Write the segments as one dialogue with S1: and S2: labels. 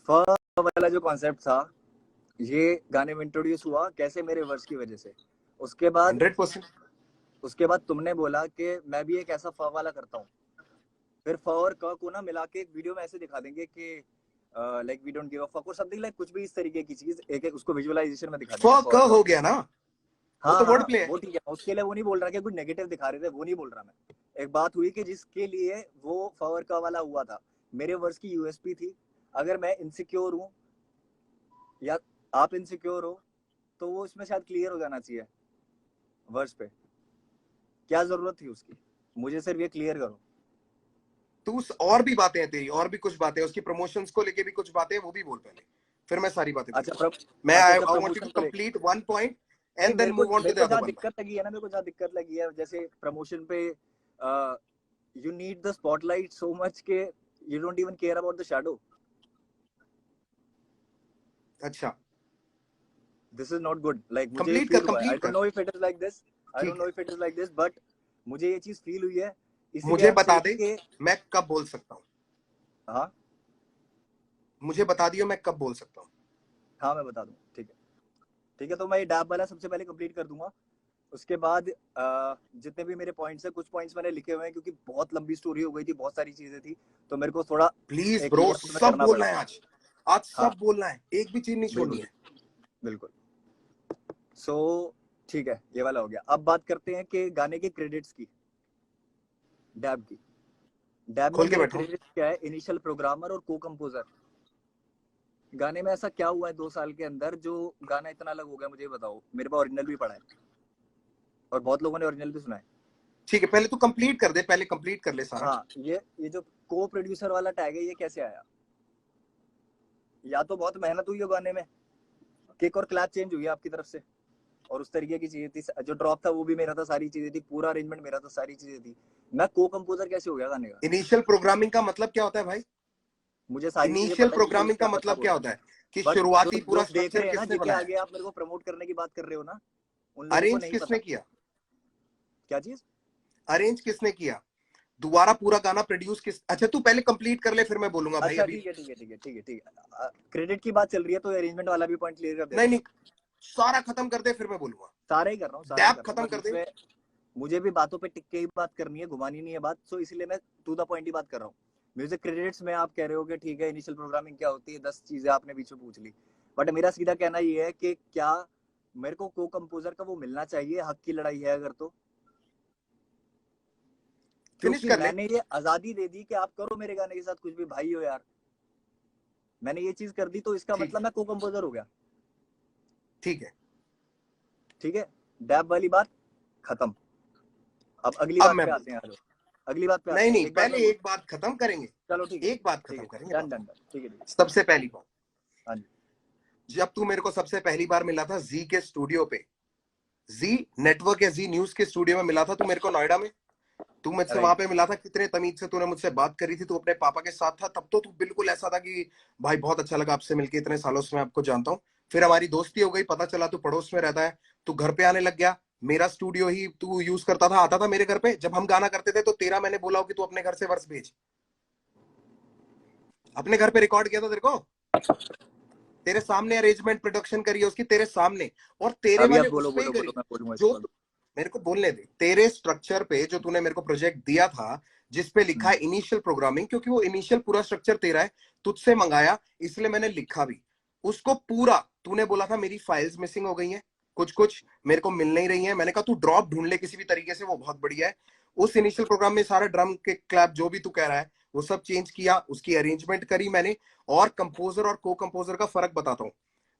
S1: First वाला जो concept था, ये गाने में इंट्रोड्यूस हुआ कैसे, मेरे वर्स की वजह से। उसके बाद
S2: 100%।
S1: उसके बाद तुमने बोला कि मैं भी एक ऐसा फ वाला करता हूँ। फिर फ और क को ना मिला के एक वीडियो में ऐसे दिखा देंगे कि like we don't give a fuck or something, like कुछ भी इस तरीके की चीज एक एक उसको विजुअलाइजेशन में दिखा देंगे।
S2: फ क हो गया ना, वो
S1: हाँ
S2: तो
S1: हाँ
S2: वर्ड प्ले है।
S1: वो ठीक है, उसके लिए वो नहीं बोल रहा कि कुछ नेगेटिव दिखा रहे थे, वो नहीं बोल रहा मैं। एक बात हुई कि जिसके लिए वो फ और क वाला हुआ था, मेरे वर्स की यूएसपी थी। अगर मैं इनसिक्योर हूँ या आप इनसिक्योर हो, तो वो इसमें शायद क्लियर हो जाना चाहिए वर्स पे। क्या जरूरत थी उसकी? मुझे सिर्फ ये क्लियर करो।
S2: तू और भी बातें हैं तेरी, और भी कुछ बातें, उसकी प्रमोशंस को लेके भी कुछ बातें हैं, वो भी बोल पहले, फिर मैं सारी बातें
S1: अच्छा
S2: मैं
S1: अच्छा
S2: आई
S1: अच्छा,
S2: वांट यू
S1: प्रमोशन
S2: टू
S1: को लेके
S2: कंप्लीट वन पॉइंट
S1: नहीं,
S2: and then move on to
S1: मेरे
S2: द
S1: को
S2: अदर
S1: जहाँ
S2: वन।
S1: दिक्कत लगी है ना, मेरे को जहाँ दिक्कत लगी है, जैसे प्रमोशन पे you need the spotlight so much के you don't even care about the shadow.
S2: अच्छा,
S1: this is not good. Like मुझे ये
S2: कंप्लीट कर,
S1: फील हुआ है, आई
S2: कंप्लीट
S1: डोंट
S2: कर।
S1: No if it is like this, I don't
S2: ठीक
S1: know
S2: है,
S1: if it is like this, but मुझे ये चीज फील हुई है। इसीलिए
S2: मुझे
S1: आई एम
S2: बता दे
S1: सेइंग कि
S2: मैं कब बोल सकता हूँ,
S1: हाँ
S2: मुझे बता दियो मैं कब बोल सकता हूँ।
S1: हाँ मैं बता दूँ, ठीक है ठीक है। तो मैं ये डैब वाला सबसे पहले कंप्लीट कर दूंगा। उसके बाद जितने भी मेरे पॉइंट्स हैं, कुछ पॉइंट्स मैंने लिखे हुए हैं क्योंकि बहुत लंबी स्टोरी हो गई थी, बहुत सारी चीजें थी, तो मेरे को थोड़ा
S2: प्लीज
S1: एक
S2: ब्रो,
S1: नोट में
S2: सब
S1: करना
S2: बोलना
S1: पड़ा।
S2: है आज, आज
S1: हाँ
S2: सब बोलना है, एक भी चीज नहीं छोड़नी
S1: बिल्कुल
S2: है।
S1: बिल्कुल। सो ठीक है, ये वाला हो गया। अब बात करते हैं कि गाने के क्रेडिट्स की, डैब की। डैब में
S2: खोल के
S1: मेरे
S2: बैठो।
S1: क्रेडिट्स क्या है? इनिशियल प्रोग्रामर और को कंपोजर। गाने में ऐसा क्या हुआ है 2 साल के अंदर जो गाना इतना अलग हो गया? मुझे बताओ। मेरे पास ओरिजिनल भी पड़ा है और बहुत लोगों ने ओरिजिनल भी सुना है।
S2: ठीक है, पहले तू कंप्लीट कर दे, पहले कंप्लीट कर ले सारा।
S1: हाँ, ये जो को प्रोड्यूसर वाला टैग है, ये कैसे आया? या तो बहुत मेहनत हुई हो गाने में, किक और क्लैप चेंज हुई है आपकी तरफ से, और उस तरीके की चीजें थी। जो ड्रॉप था वो भी मेरा था, सारी चीजें थी, पूरा अरेंजमेंट मेरा था, सारी चीजें थी। मैं को कंपोजर कैसे हो गया गाने का?
S2: इनिशियल प्रोग्रामिंग का मतलब क्या होता है भाई?
S1: मुझे सारी चीजें
S2: इनिशियल
S1: पता है, डिटेल्स
S2: प्रोग्रामिंग
S1: क्या
S2: का
S1: पता
S2: मतलब
S1: बोल
S2: क्या
S1: रहा
S2: होता
S1: हूँ।
S2: है कि
S1: बट जो
S2: शुरुआती पूरा
S1: लोग देख
S2: स्ट्रक्चर
S1: रहे हैं ना,
S2: किसने
S1: जिनके
S2: बनाया है?
S1: आगे आप मेरे को प्रमोट करने की बात कर रहे हो ना, उन लोगों को
S2: अरेंज
S1: नहीं
S2: किसने
S1: पता।
S2: किया?
S1: क्या चीज?
S2: अरेंज किसने किया? दोबारा पूरा गाना प्रोड्यूस किस, अच्छा तू पहले कंप्लीट कर ले फिर मैं बोलूंगा भाई
S1: अच्छा
S2: अभी।
S1: ठीक है ठीक है ठीक है ठीक है ठीक है। क्रेडिट की बात चल रही है तो अरेंजमेंट वाला भी पॉइंट क्लियर कर
S2: नहीं
S1: देता हूँ।
S2: नहीं, सारा खत्म कर दे फिर मैं बोलूंगा।
S1: सारे ही कर रहा हूँ, सारे ही
S2: डैप
S1: कर रहा हूँ,
S2: खत्म
S1: बस
S2: कर दे।
S1: इसमें मुझे भी बातों पे टिक के ही बात करनी है, घुमानी नहीं है बात। सो इसलिए मैं टू द पॉइंट ही बात कर रहा हूँ। म्यूजिक क्रेडिट्स में आप कह रहे हो कि ठीक है, इनिशियल प्रोग्रामिंग क्या होती है, 10 चीजें आपने बीच में पूछ ली। बट मेरा सीधा कहना ये है कि क्या मेरे को कंपोजर का वो मिलना चाहिए? हक की लड़ाई है अगर तो।
S2: फिनिश
S1: क्योंकि
S2: कर ले।
S1: मैंने ये आजादी दे दी कि आप करो मेरे गाने के साथ कुछ भी, भाई हो यार। मैंने ये चीज कर दी तो इसका
S2: ठीक
S1: मतलब
S2: है,
S1: मैं को कंपोजर हो गया।
S2: ठीक है।
S1: ठीक है, डैब वाली बात खत्म। अब अगली
S2: अब
S1: बात
S2: मैं
S1: पे आते
S2: बोलता
S1: हैं। हेलो, अगली बात पे
S2: हूँ,
S1: आते
S2: नहीं
S1: हैं।
S2: नहीं,
S1: एक बात
S2: पहले
S1: और बोल।
S2: एक बात खत्म करेंगे।
S1: चलो ठीक है
S2: एक बात
S1: ठीक
S2: खत्म
S1: है,
S2: करेंगे
S1: डन
S2: बात।
S1: डन डन, ठीक है ठीक है।
S2: सबसे पहली बात,
S1: हाँ जी।
S2: जब तू मेरे को सबसे पहली बार मिला था जी के स्टूडियो पे, जी नेटवर्क या जी न्यूज के स्टूडियो में मिला था तू मेरे को नोएडा में। तू मुझसे वहां
S1: राइट।
S2: पे मिला था, कितने तमीज से तूने मुझसे बात करी थी, तू अपने पापा के साथ था, तब तो तू बिल्कुल ऐसा था कि भाई बहुत अच्छा लगा आपसे मिलके, इतने सालों से मैं आपको जानता हूँ। फिर हमारी दोस्ती हो गई, पता चला तू पड़ोस में रहता है, तू घर पे आने लग गया। मेरा स्टूडियो ही तू यूज करता था, आता था मेरे घर पे जब हम गाना करते थे, तो तेरा मैंने बोला हो कि तू अपने घर से वर्स भेज, अपने घर पे रिकॉर्ड किया था तेरे को, तेरे सामने अरेंजमेंट प्रोडक्शन करी है उसकी तेरे सामने, और तेरे
S1: अभी आप
S2: वाले
S1: बोलो
S2: उस पे ही
S1: बोलो बोलो,
S2: करी।
S1: मैं बोलूंगा इसके
S2: जो
S1: बाद।
S2: मेरे को बोलने दे, तेरे स्ट्रक्चर पे जो तूने मेरे को प्रोजेक्ट दिया था, जिसपे लिखा है इनिशियल प्रोग्रामिंग, क्योंकि वो इनिशियल पूरा स्ट्रक्चर तेरा है, तुझसे मंगाया, इसलिए मैंने लिखा भी उसको पूरा। तूने बोला था मेरी फाइल्स मिसिंग हो गई हैं, कुछ कुछ मेरे को मिल नहीं रही है, मैंने कहा तू ड्रॉप ढूंढ ले किसी भी तरीके से, वो बहुत बढ़िया है। उस इनिशियल प्रोग्राम में सारा ड्रम के क्लैप जो भी तू कह रहा है वो सब चेंज किया, उसकी अरेंजमेंट करी मैंने। और कंपोजर और को कंपोजर का फर्क बताता हूँ,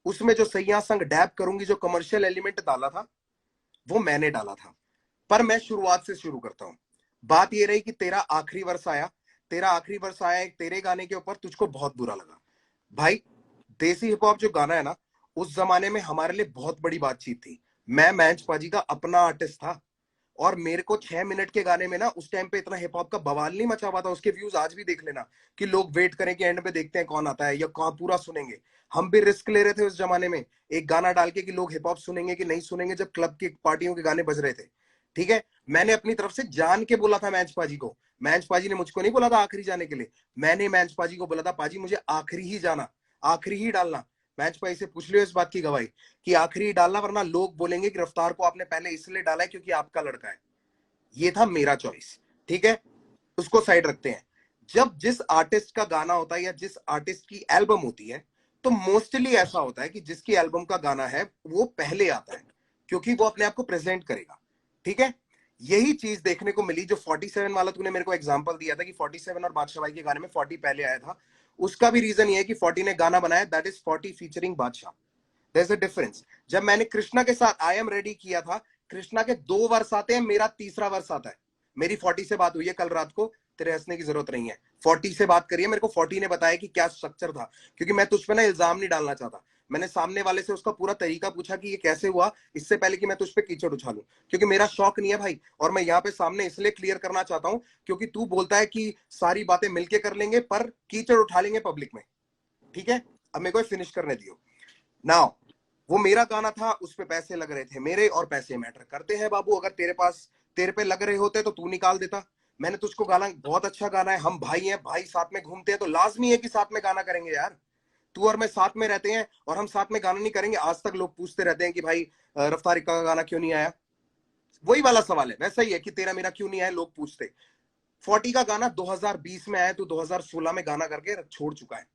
S2: उसमें जो सैया संग डैप करूंगी जो कमर्शियल एलिमेंट डाला था वो मैंने डाला था। पर मैं शुरुआत से शुरू करता हूं। बात ये रही कि तेरा आखिरी वर्ष आया, तेरा आखिरी वर्ष आया एक तेरे गाने के ऊपर, तुझको बहुत बुरा लगा। भाई देसी हिप हॉप जो गाना है ना, उस जमाने में हमारे लिए बहुत बड़ी बातचीत थी। मैं मैंच पाजी का अपना आर्टिस्ट था, और मेरे को 6 मिनट के गाने में ना उस टाइम पे इतना हिप हॉप का बवाल नहीं मचा हुआ था। उसके व्यूज आज भी देख लेना, कि लोग वेट करें कि एंड पे देखते हैं कौन आता है या कौन पूरा सुनेंगे। हम भी रिस्क ले रहे थे उस जमाने में, एक गाना डाल के कि लोग हिप हॉप सुनेंगे कि नहीं सुनेंगे, जब क्लब की पार्टियों के गाने बज रहे थे। ठीक है, मैंने अपनी तरफ से जान के बोला था मैंच पाजी को, मैंच पाजी ने मुझको नहीं बोला था आखिरी जाने के लिए, मैंने मैंच पाजी को बोला था पाजी मुझे आखिरी ही जाना, आखिरी ही डालना। मैच पर इसे पूछ लियो इस बात की गवाही कि आखिरी ही डालना, वरना लोग बोलेंगे कि रफ्तार को आपने पहले इसलिए डाला है क्योंकि आपका लड़का है। ये था मेरा चॉइस, ठीक है, उसको साइड रखते हैं। जब जिस आर्टिस्ट का गाना होता है या जिस आर्टिस्ट की एल्बम होती है, तो मोस्टली ऐसा होता है कि जिसकी एल्बम का गाना है वो पहले आता है, क्योंकि वो अपने आप को प्रेजेंट करेगा, ठीक है। यही चीज देखने को मिली जो 47 वाला तूने मेरे को एग्जांपल दिया था कि 47 और बादशाह भाई के गाने में 40 पहले आया था। उसका भी रीजन ये है कि 40 ने गाना बनाया, that is 40 featuring Badshah. There is a difference. जब मैंने कृष्णा के साथ आई एम रेडी किया था, कृष्णा के 2 वर्ष आते हैं, मेरा तीसरा वर्ष आता है। मेरी 40 से बात हुई है कल रात को, तेरे हंसने की जरूरत नहीं है। 40 से बात करिए, मेरे को 40 ने बताया कि क्या स्ट्रक्चर था, क्योंकि मैं तुझ पे ना इल्जाम नहीं डालना चाहता। मैंने सामने वाले से उसका पूरा तरीका पूछा कि ये कैसे हुआ, इससे पहले कि मैं तुझ पे कीचड़ उछालूं, क्योंकि मेरा शौक नहीं है भाई। और मैं यहाँ पे सामने इसलिए क्लियर करना चाहता हूं क्योंकि तू बोलता है कि सारी बातें मिलके कर लेंगे पर कीचड़ उठा लेंगे पब्लिक में, ठीक है। अब मेरे को फिनिश करने दियो। नाउ वो मेरा गाना था, उस पे पैसे लग रहे थे मेरे, और पैसे मैटर करते हैं बाबू। अगर तेरे पे लग रहे होते तो तू निकाल देता। मैंने तुझको गाना, बहुत अच्छा गाना है, हम भाई हैं, भाई साथ में घूमते हैं तो लाजमी है कि साथ में गाना करेंगे यार। तू और मैं साथ में रहते हैं और हम साथ में गाना नहीं करेंगे? आज तक लोग पूछते रहते हैं कि भाई रफ्तार इक्का का गाना क्यों नहीं आया। वही वाला सवाल है, वैसा ही है कि तेरा मेरा क्यों नहीं आया, लोग पूछते। 40 का गाना 2020 में आया, तू 2016 में गाना करके छोड़ चुका है,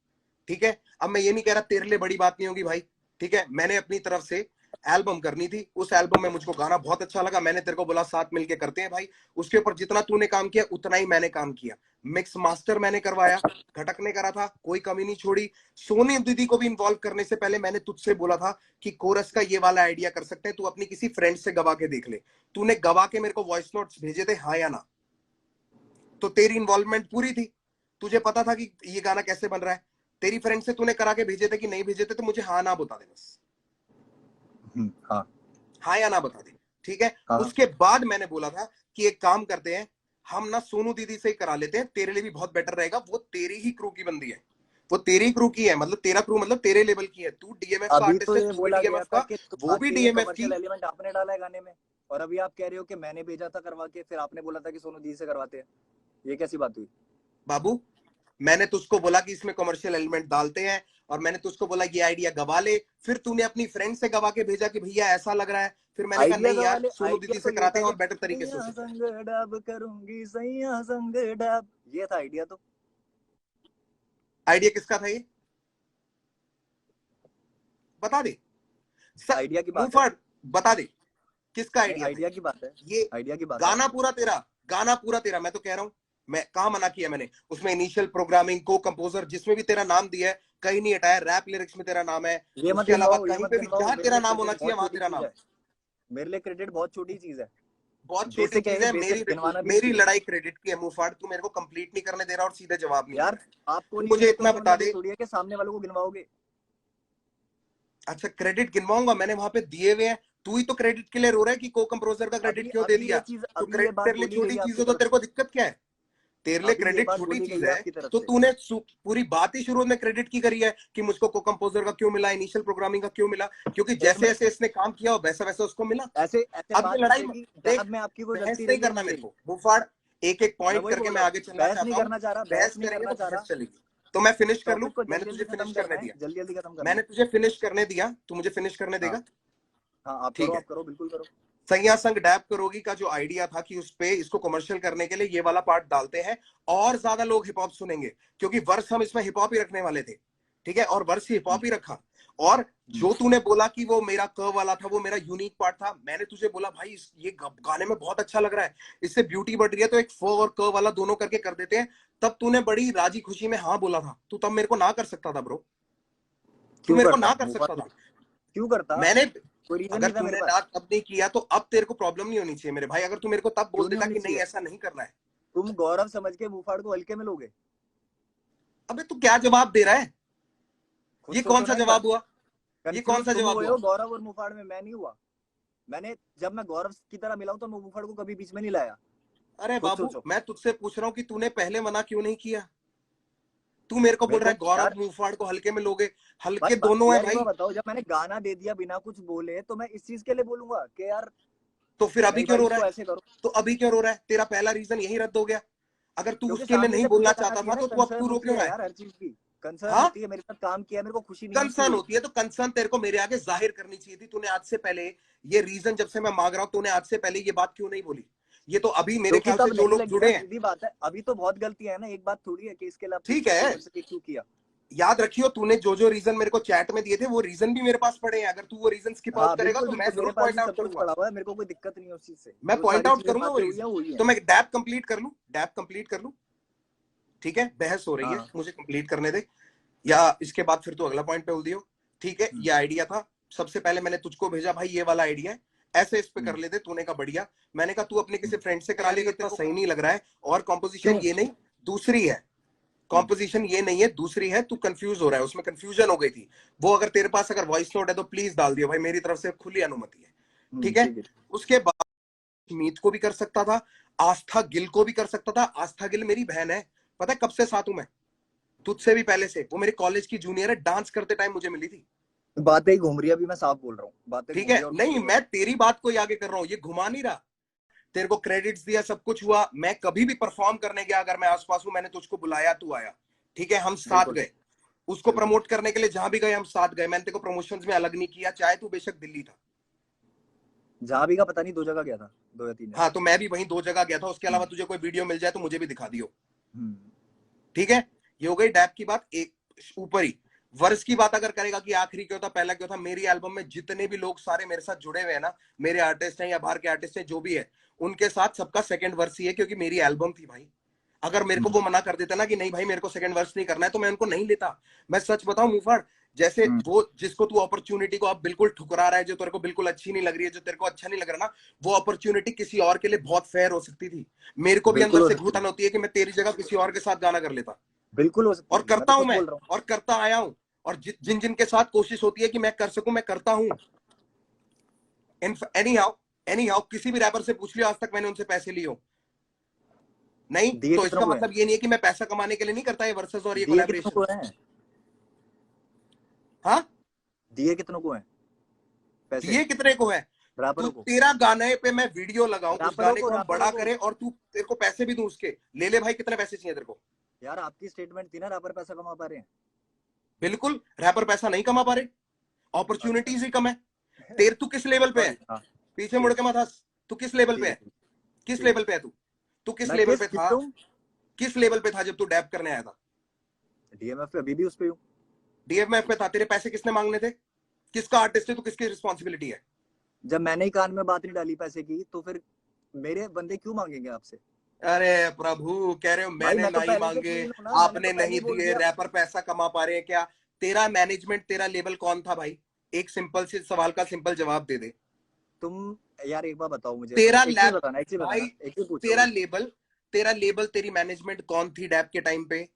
S2: ठीक है। अब मैं ये नहीं कह रहा तेरे लिए बड़ी बात नहीं होगी भाई, ठीक है। मैंने अपनी तरफ से एल्बम करनी थी, उस एल्बम में मुझको गाना बहुत अच्छा लगा, मैंने तेरे को बोला साथ मिलके करते हैं भाई। उसके ऊपर जितना तूने काम किया उतना ही मैंने काम किया। मिक्स मास्टर मैंने करवाया, घटक ने करा था, कोई कमी नहीं छोड़ी। सोनी दीदी को भी इन्वॉल्व करने से पहले मैंने तुझसे बोला था कि कोरस का ये वाला आइडिया कर सकते हैं, तू अपनी किसी फ्रेंड से गवा के देख ले। तूने गवा के मेरे को वॉइस नोट्स भेजे थे, हाँ या ना? तो तेरी इन्वॉल्वमेंट पूरी थी, तुझे पता था कि ये गाना कैसे बन रहा है। तेरी फ्रेंड से तूने करा के भेजे थे कि नहीं भेजे थे, तो मुझे हाँ ना बता दे बस।
S1: हाँ
S2: हाँ या ना बता दे, ठीक है।
S1: हाँ।
S2: उसके बाद मैंने बोला था कि एक काम करते हैं, हम ना सोनू दीदी से ही करा लेते हैं, तेरे लिए भी बहुत बेटर रहेगा। वो तेरी ही क्रू की बंदी है, वो तेरी क्रू की है, मतलब तेरा क्रू मतलब तेरे लेवल की है। तू डीएमएफ का
S1: अभी
S2: आर्टिस्ट
S1: तो
S2: है,
S1: ये
S2: तू भी
S1: बोला गया
S2: डीएमएफ
S1: था
S2: का,
S1: कि
S2: वो भी
S1: ये
S2: डीएमएफ की।
S1: कमर्शियल एलिमेंट आपने डाला है गाने में, और अभी आप कह रहे हो कि मैंने भेजा था करवा के, फिर आपने बोला था कि सोनू दी से करवाते हैं। ये कैसी बात हुई?
S2: बाबू, मैंने तुझको बोला कि इसमें कमर्शियल एलिमेंट डालते हैं, और मैंने तुझको बोला ये आइडिया गवा ले। फिर तूने अपनी फ्रेंड से गवा के भेजा कि भैया ऐसा लग रहा है। फिर मैंने कहा
S1: आइडिया
S2: नहीं यार,
S1: वाले
S2: सोनू
S1: आइडिया
S2: दीदी
S1: तो
S2: से
S1: ये
S2: कराते
S1: था
S2: हैं
S1: कि
S2: और बेटर तरीके से हो
S1: सैया
S2: सके।
S1: संग डब करूंगी, सैया संग डब, ये था आइडिया। तो
S2: आइडिया किसका था ये, बता दे।
S1: आइडिया की
S2: मुंह
S1: बात है।
S2: फाड़, बता दे किसका
S1: नहीं,
S2: आइडिया था
S1: आइडिया की बात है,
S2: ये।
S1: आइडिया की बात है।
S2: गाना पूरा तेरा, गाना पूरा तेरा, मैं तो कह रहा हूं। मैं कहा मना किया मैंने? उसमें इनिशियल प्रोग्रामिंग, को कंपोजर, जिसमें भी तेरा नाम दिया है, कहीं नहीं हटाया। रैप लिरिक्स में तेरा नाम है,
S1: ये मत
S2: उसके अलावा
S1: गिनवाओ, ये
S2: कहीं
S1: मत
S2: पे भी
S1: गिनवाओ,
S2: जहां
S1: मेरे
S2: तेरा
S1: लिए
S2: नाम होना
S1: क्रेडिट
S2: चाहिए
S1: बहुत
S2: वहां
S1: छोटी
S2: तेरा
S1: चीज
S2: नाम
S1: है।
S2: है।
S1: मेरे लिए क्रेडिट बहुत छोटी चीज है।
S2: बहुत छोटी
S1: बेसिक है
S2: चीज
S1: ये,
S2: है।
S1: बेसिक गिनवाना भी नहीं
S2: मेरी
S1: चाहिए।
S2: लड़ाई क्रेडिट की है मुंहफाड़, तू मेरे को कंप्लीट नहीं करने दे रहा और सीधे जवाब नहीं दे
S1: यार
S2: रहा है।
S1: आपको
S2: तू
S1: नहीं
S2: मुझे
S1: मिले तो
S2: इतना
S1: इसका
S2: बता
S1: मतलब ये
S2: दे।
S1: थोड़ी है कि सामने वालों को गिनवाओगे।
S2: अच्छा, क्रेडिट गिनवाऊंगा? मैंने वहां पे दिए हुए हैं। तू ही तो क्रेडिट के लिए रो रहा है कि को कंपोजर का क्रेडिट
S1: अभी
S2: क्यों दे
S1: अभी
S2: दिया।
S1: ये चीज,
S2: तो
S1: अभी ये
S2: क्रेडिट
S1: बात
S2: तेरे लिए
S1: बोली गई
S2: छोटी
S1: है
S2: चीज
S1: आपकी
S2: है, तो
S1: तरफ
S2: तेरे को
S1: से।
S2: दिक्कत क्या है? तेरे लिए
S1: अभी ये
S2: क्रेडिट
S1: बात
S2: छोटी
S1: बोली
S2: चीज
S1: गई है
S2: है,
S1: आपकी तरफ
S2: तो
S1: से।
S2: तूने पूरी बात ही शुरू में क्रेडिट की करी है कि मुझको को कंपोजर का क्यों मिला, इनिशियल प्रोग्रामिंग का क्यों मिला, क्योंकि
S1: एक
S2: जैसे
S1: मिनट,
S2: जैसे इसने काम किया वैसा वैसा उसको मिला।
S1: ऐसे ऐसे
S2: अब ये
S1: बात नहीं
S2: लड़ाई
S1: चलेगी
S2: देख,
S1: जहां में आपकी कोई
S2: बहस
S1: गलती
S2: नहीं
S1: रही है
S2: करना
S1: नहीं
S2: मेरे
S1: रही।
S2: को मुफाड़। एक एक
S1: मैं
S2: पॉइंट
S1: वही
S2: करके
S1: बोल
S2: मैं
S1: रहा हूँ,
S2: आगे चलना
S1: बहस नहीं
S2: चाहता हूँ।
S1: करना चाह रहा,
S2: बहस
S1: बहस नहीं
S2: करेंगे
S1: करना
S2: तो
S1: चाह
S2: बहस
S1: रहा।
S2: चलेगी। तो मैं फिनिश कर लूं?
S1: टॉपिक को
S2: मैंने
S1: जल्दी
S2: तुझे
S1: जल्दी खत्म
S2: फिनिश
S1: करना
S2: करने
S1: है,
S2: दिया,
S1: जल्दी जल्दी खत्म करना
S2: मैंने
S1: है।
S2: तुझे फिनिश करने दिया, तू मुझे फिनिश करने
S1: हाँ
S2: देगा?
S1: हाँ,
S2: ठीक है।
S1: आप करो, बिल्कुल करो।
S2: सैया संग डैब करोगी का जो आइडिया था कि उस पे इसको कमर्शियल करने के लिए ये वाला पार्ट डालते हैं और ज्यादा लोग हिप हॉप सुनेंगे, क्योंकि वर्ष हम इसमें हिप हॉप ही रखने वाले थे, ठीक है, और वर्ष हिप हॉप ही रखा। और जो तूने बोला कि वो मेरा क वाला था, वो मेरा यूनिक पार्ट था, मैंने तुझे बोला भाई ये गाने में बहुत अच्छा लग रहा है, इससे ब्यूटी बढ़ रही है, तो एक फ और क वाला दोनों करके कर देते हैं। तब तूने बड़ी राजी खुशी में हाँ बोला था। तू तब मेरे को ना कर सकता था ब्रो, तू
S1: क्यों
S2: मेरे को
S1: करता
S2: ना कर
S1: मुफा,
S2: सकता था।
S1: क्यों करता?
S2: मैंने,
S1: कोई रीजन
S2: अगर
S1: नहीं था मेरे
S2: तूने
S1: पास।
S2: ना तब नहीं किया तो अब तेरे को प्रॉब्लम नहीं होनी चाहिए मेरे भाई। अगर तू मेरे को तब बोल
S1: क्यों नहीं
S2: देता
S1: होनी
S2: कि नहीं
S1: चाहिए?
S2: ऐसा नहीं करना है।
S1: तुम गौरव समझ के मुफाड़ को हल्के में लोगे?
S2: अबे तू क्या जवाब दे रहा है?
S1: खुद
S2: ये कौन
S1: सोचो
S2: सा
S1: ना एक बार।
S2: जवाब हुआ? ये कौन
S1: कंफ्यूज
S2: सा
S1: तुम
S2: जवाब
S1: हुए
S2: हुआ?
S1: हो गौरव और मुफाड़ में, मैं नहीं हुआ। मैंने जब मैं गौरव की तरह मिला हूं तो मैं मुफाड़ को कभी बीच में नहीं लाया।
S2: अरे
S1: खुद
S2: बाबू,
S1: सोचो।
S2: मैं तुझसे पूछ रहा हूँ कि तूने पहले मना क्यों नहीं किया? तू मेरे को बोल
S1: मेरे
S2: रहा
S1: को
S2: है गौरव
S1: यार,
S2: मुंहफाड़ को हल्के में लोगे। हल्के
S1: भाई
S2: दोनों है
S1: यार एक बार
S2: भाई।
S1: बताओ, जब मैंने गाना दे दिया बिना कुछ बोले तो मैं इस चीज के लिए बोलूंगा कि यार
S2: तो फिर अभी
S1: नहीं
S2: क्यों
S1: भाई
S2: रो रहा
S1: इसको
S2: है?
S1: ऐसे करो?
S2: तो अभी क्यों रो रहा है? तेरा पहला रीजन यही रद्द हो गया। अगर तू
S1: क्योंकि
S2: उसके लिए
S1: सामने
S2: नहीं
S1: से
S2: बोलना
S1: फीडबैक आना
S2: चाहता
S1: चाहिए
S2: था
S1: ना,
S2: तो तू अब
S1: कंसर्न
S2: क्यों रो
S1: होती
S2: क्यों
S1: है
S2: रहा है?
S1: यार हर चीज की। कंसर्न
S2: हाँ
S1: होती है, मेरे साथ काम किया, मेरे को खुशी नहीं
S2: कंसर्न होती है तो कंसर्न तेरे को मेरे आगे जाहिर करनी चाहिए थी। तूने आज से पहले ये रीजन जब से मैं मांग रहा हूं, तूने आज से पहले ये बात क्यों नहीं बोली? ये तो अभी मेरे
S1: क्योंकि
S2: ख्याल से
S1: तब
S2: जो
S1: नहीं
S2: लोग
S1: लगी ना,
S2: जुड़े हैं,
S1: सीधी बात है। अभी तो बहुत गलतियां है ना, एक बात थोड़ी है कि इसके लिए
S2: ठीक
S1: पूछ सकते हो
S2: है,
S1: मेरे से कि क्यों किया।
S2: याद रखियो तूने जो जो रीजन मेरे को चैट में दिए थे वो रीजन भी मेरे पास पड़े हैं। अगर तू वो रीजन स्किप आउट
S1: हाँ
S2: करेगा
S1: बिल्कुल
S2: तो मैं
S1: बिल्कुल, मेरे
S2: जरूर
S1: पास भी
S2: पॉइंट आउट
S1: सब कुछ
S2: करूंगा।
S1: पड़ा हुआ है, मेरे को कोई दिक्कत नहीं है उस चीज से।
S2: मैं
S1: जो
S2: पॉइंट
S1: सारी
S2: आउट
S1: चीजें
S2: करूंगा वो
S1: बातें हुई
S2: रीजन।
S1: है, हुई है।
S2: तो मैं डैप कंप्लीट कर लूं, डैप कंप्लीट कर लूं, ठीक है? बहस हो रही है,
S1: हाँ
S2: मुझे कंप्लीट करने दे, या इसके बाद फिर तू अगला पॉइंट पे बोल दियो। ठीक है, ये आइडिया था, सबसे पहले मैंने तुझको भेजा भाई ये वाला आइडिया है, ऐसे इस पे कर लेते। तूने कहा बढ़िया। मैंने कहा तू अपने किसी फ्रेंड से करा लेगा, इतना सही नहीं लग रहा है। और कॉम्पोजिशन
S1: क्यों?
S2: ये नहीं, दूसरी है कॉम्पोजिशन, ये नहीं है दूसरी है, तू कंफ्यूज हो रहा है, उसमें कंफ्यूजन हो गई थी। वो अगर तेरे पास अगर वॉइस नोट है तो प्लीज डाल दियो भाई, मेरी तरफ से खुली अनुमति है, ठीक है?
S1: ठीक है।
S2: उसके बाद मीत को भी कर सकता था, आस्था गिल को भी कर सकता था। आस्था गिल मेरी बहन है, पता है कब से साथ हूं मैं, तुझसे भी पहले से। वो मेरे कॉलेज की जूनियर है, डांस करते टाइम मुझे मिली थी,
S1: बातें ही घूम रही है, अभी मैं साफ बोल रहा हूँ, बातें
S2: ठीक
S1: घूम
S2: है?
S1: रही है और कुछ
S2: नहीं,
S1: नहीं हो
S2: मैं तेरी बात को ही आगे कर रहा हूं, ये घुमा नहीं रहा। तेरे को क्रेडिट्स दिया, सब कुछ हुआ, मैं कभी भी परफॉर्म करने गया अगर मैं आसपास हूं, मैंने तुझको बुलाया, तू आया, ठीक है? हम
S1: रहा।
S2: साथ
S1: बिल्कुल
S2: गए, उसको
S1: बिल्कुल।
S2: प्रमोट करने के लिए जहां भी गए हम साथ गए। मैंने तेरे को प्रमोशंस में अलग नहीं किया, चाहे तू बेशक दिल्ली था।
S1: जहां भी का पता नहीं, 2 जगह गया था, 2 या 3 जगह।
S2: हाँ तो मैं भी वहीं 2 जगह गया था, उसके अलावा
S1: हम्म,
S2: तुझे कोई वीडियो मिल जाए तो मुझे भी दिखा दियो,
S1: हम्म।
S2: ठीक है? ये हो गई डैप की बात। एक ऊपर ही वर्ष की बात अगर करेगा कि आखिरी क्यों था, पहला क्यों था, मेरी एल्बम में जितने भी लोग सारे मेरे साथ जुड़े हुए हैं ना, मेरे आर्टिस्ट हैं या बाहर के आर्टिस्ट हैं, जो भी है, उनके साथ सबका सेकंड वर्ष ही है, क्योंकि मेरी एल्बम थी भाई। अगर मेरे को वो मना कर देता ना कि नहीं भाई मेरे को सेकंड वर्ष नहीं करना है, तो मैं उनको नहीं लेता। मैं सच बताऊं मुफाड़, जैसे
S1: हम्म,
S2: वो जिसको तू अपॉर्चुनिटी को आप बिल्कुल ठुकरा रहा है, जो तेरे को बिल्कुल अच्छी नहीं लग रही है, जो तेरे को अच्छा नहीं लग रहा ना, वो अपॉर्चुनिटी किसी और के लिए बहुत फेयर हो सकती थी। मेरे को भी
S1: बिल्कुल
S2: अंदर
S1: हो
S2: से
S1: सकती है।
S2: घुटन होती है कि मैं तेरी जगह किसी और के साथ गाना कर लेता,
S1: बिल्कुल हो सकती
S2: और
S1: है, मैं
S2: करता
S1: तो
S2: हूं
S1: खुद
S2: मैं,
S1: बोल रहा हूँ।
S2: और करता आया हूं। और जिन जिन के साथ कोशिश होती है कि मैं कर सकूं, मैं करता हूं। एनी हाउ किसी भी रैपर से पूछ लियो, आज तक मैंने उनसे पैसे लिए हो? नहीं।
S1: दिए
S2: तो
S1: कितनों
S2: इसका
S1: को है?
S2: मतलब ये नहीं है कि मैं पैसा कमाने के लिए नहीं करता ये वर्सेस और ये
S1: दिए कितनों
S2: कोलैबोरेशन।
S1: को है?
S2: हाँ,
S1: दिए कितनों को है पैसे?
S2: दिए कितने को है? तू
S1: रैपरों को?
S2: तेरा गाने पे मैं वीडियो लगाऊं, उस
S1: रैपरों
S2: गाने
S1: को,
S2: को हम
S1: रैपरों
S2: बड़ा
S1: को।
S2: करें, और तू तेरे को पैसे भी दूं उसके, ले ले भाई, कितने पैसे चाहिए तेरे को?
S1: यार आपकी स्टेटमेंट थी ना, रैपर पैसा कमा पा रहे हैं।
S2: बिल्कुल, रैपर पैसा नहीं कमा पा रहे,
S1: अच्छा।
S2: अपॉर्चुनिटीज ही कम है। तेरे तू किस लेवल पे है?
S1: सॉरी, हाँ।
S2: पीछे मुड़
S1: ठीक
S2: के मत हंस। तू किस लेवल
S1: ठीक
S2: पे
S1: है।
S2: है? किस
S1: ठीक है।
S2: लेवल पे है तू? तू किस
S1: मैं
S2: लेवल
S1: किस
S2: पे
S1: किस
S2: था?
S1: पे हूँ?
S2: किस लेवल पे था जब तू डैप करने आया था?
S1: डीएमएफ पे अभी भी उस पे हूँ।
S2: डीएमएफ पे था, तेरे पैसे किसने मांगने थे? किसका आर्टिस्ट है तू, किसकी रिस्पॉन्सिबिलिटी है?
S1: जब मैंने ही कान में बात नहीं डाली पैसे की, तो फिर मेरे बंदे क्यों मांगेंगे आपसे?
S2: अरे प्रभु, कह रहे हो
S1: भाई
S2: मैंने
S1: मैं तो
S2: नहीं
S1: पहले से
S2: मांगे,
S1: क्लीन हूँ ना, मैंने तो
S2: आपने
S1: पहले ही
S2: नहीं
S1: बोल
S2: दिए,
S1: दिया।
S2: रैपर पैसा कमा पा रहे हैं क्या? तेरा मैनेजमेंट, तेरा लेबल कौन था भाई? एक सिंपल सी सवाल का सिंपल जवाब दे दे।
S1: तुम यार एक बार बताओ मुझे,
S2: तेरा
S1: एक चीज
S2: लैब,
S1: बताना, एक चीज
S2: भाई
S1: बताना, एक चीज पूछ रहा
S2: तेरा
S1: हूँ।
S2: लेबल, तेरा लेबल, तेरी मैनेजमेंट कौन थी डैप के टाइम पे?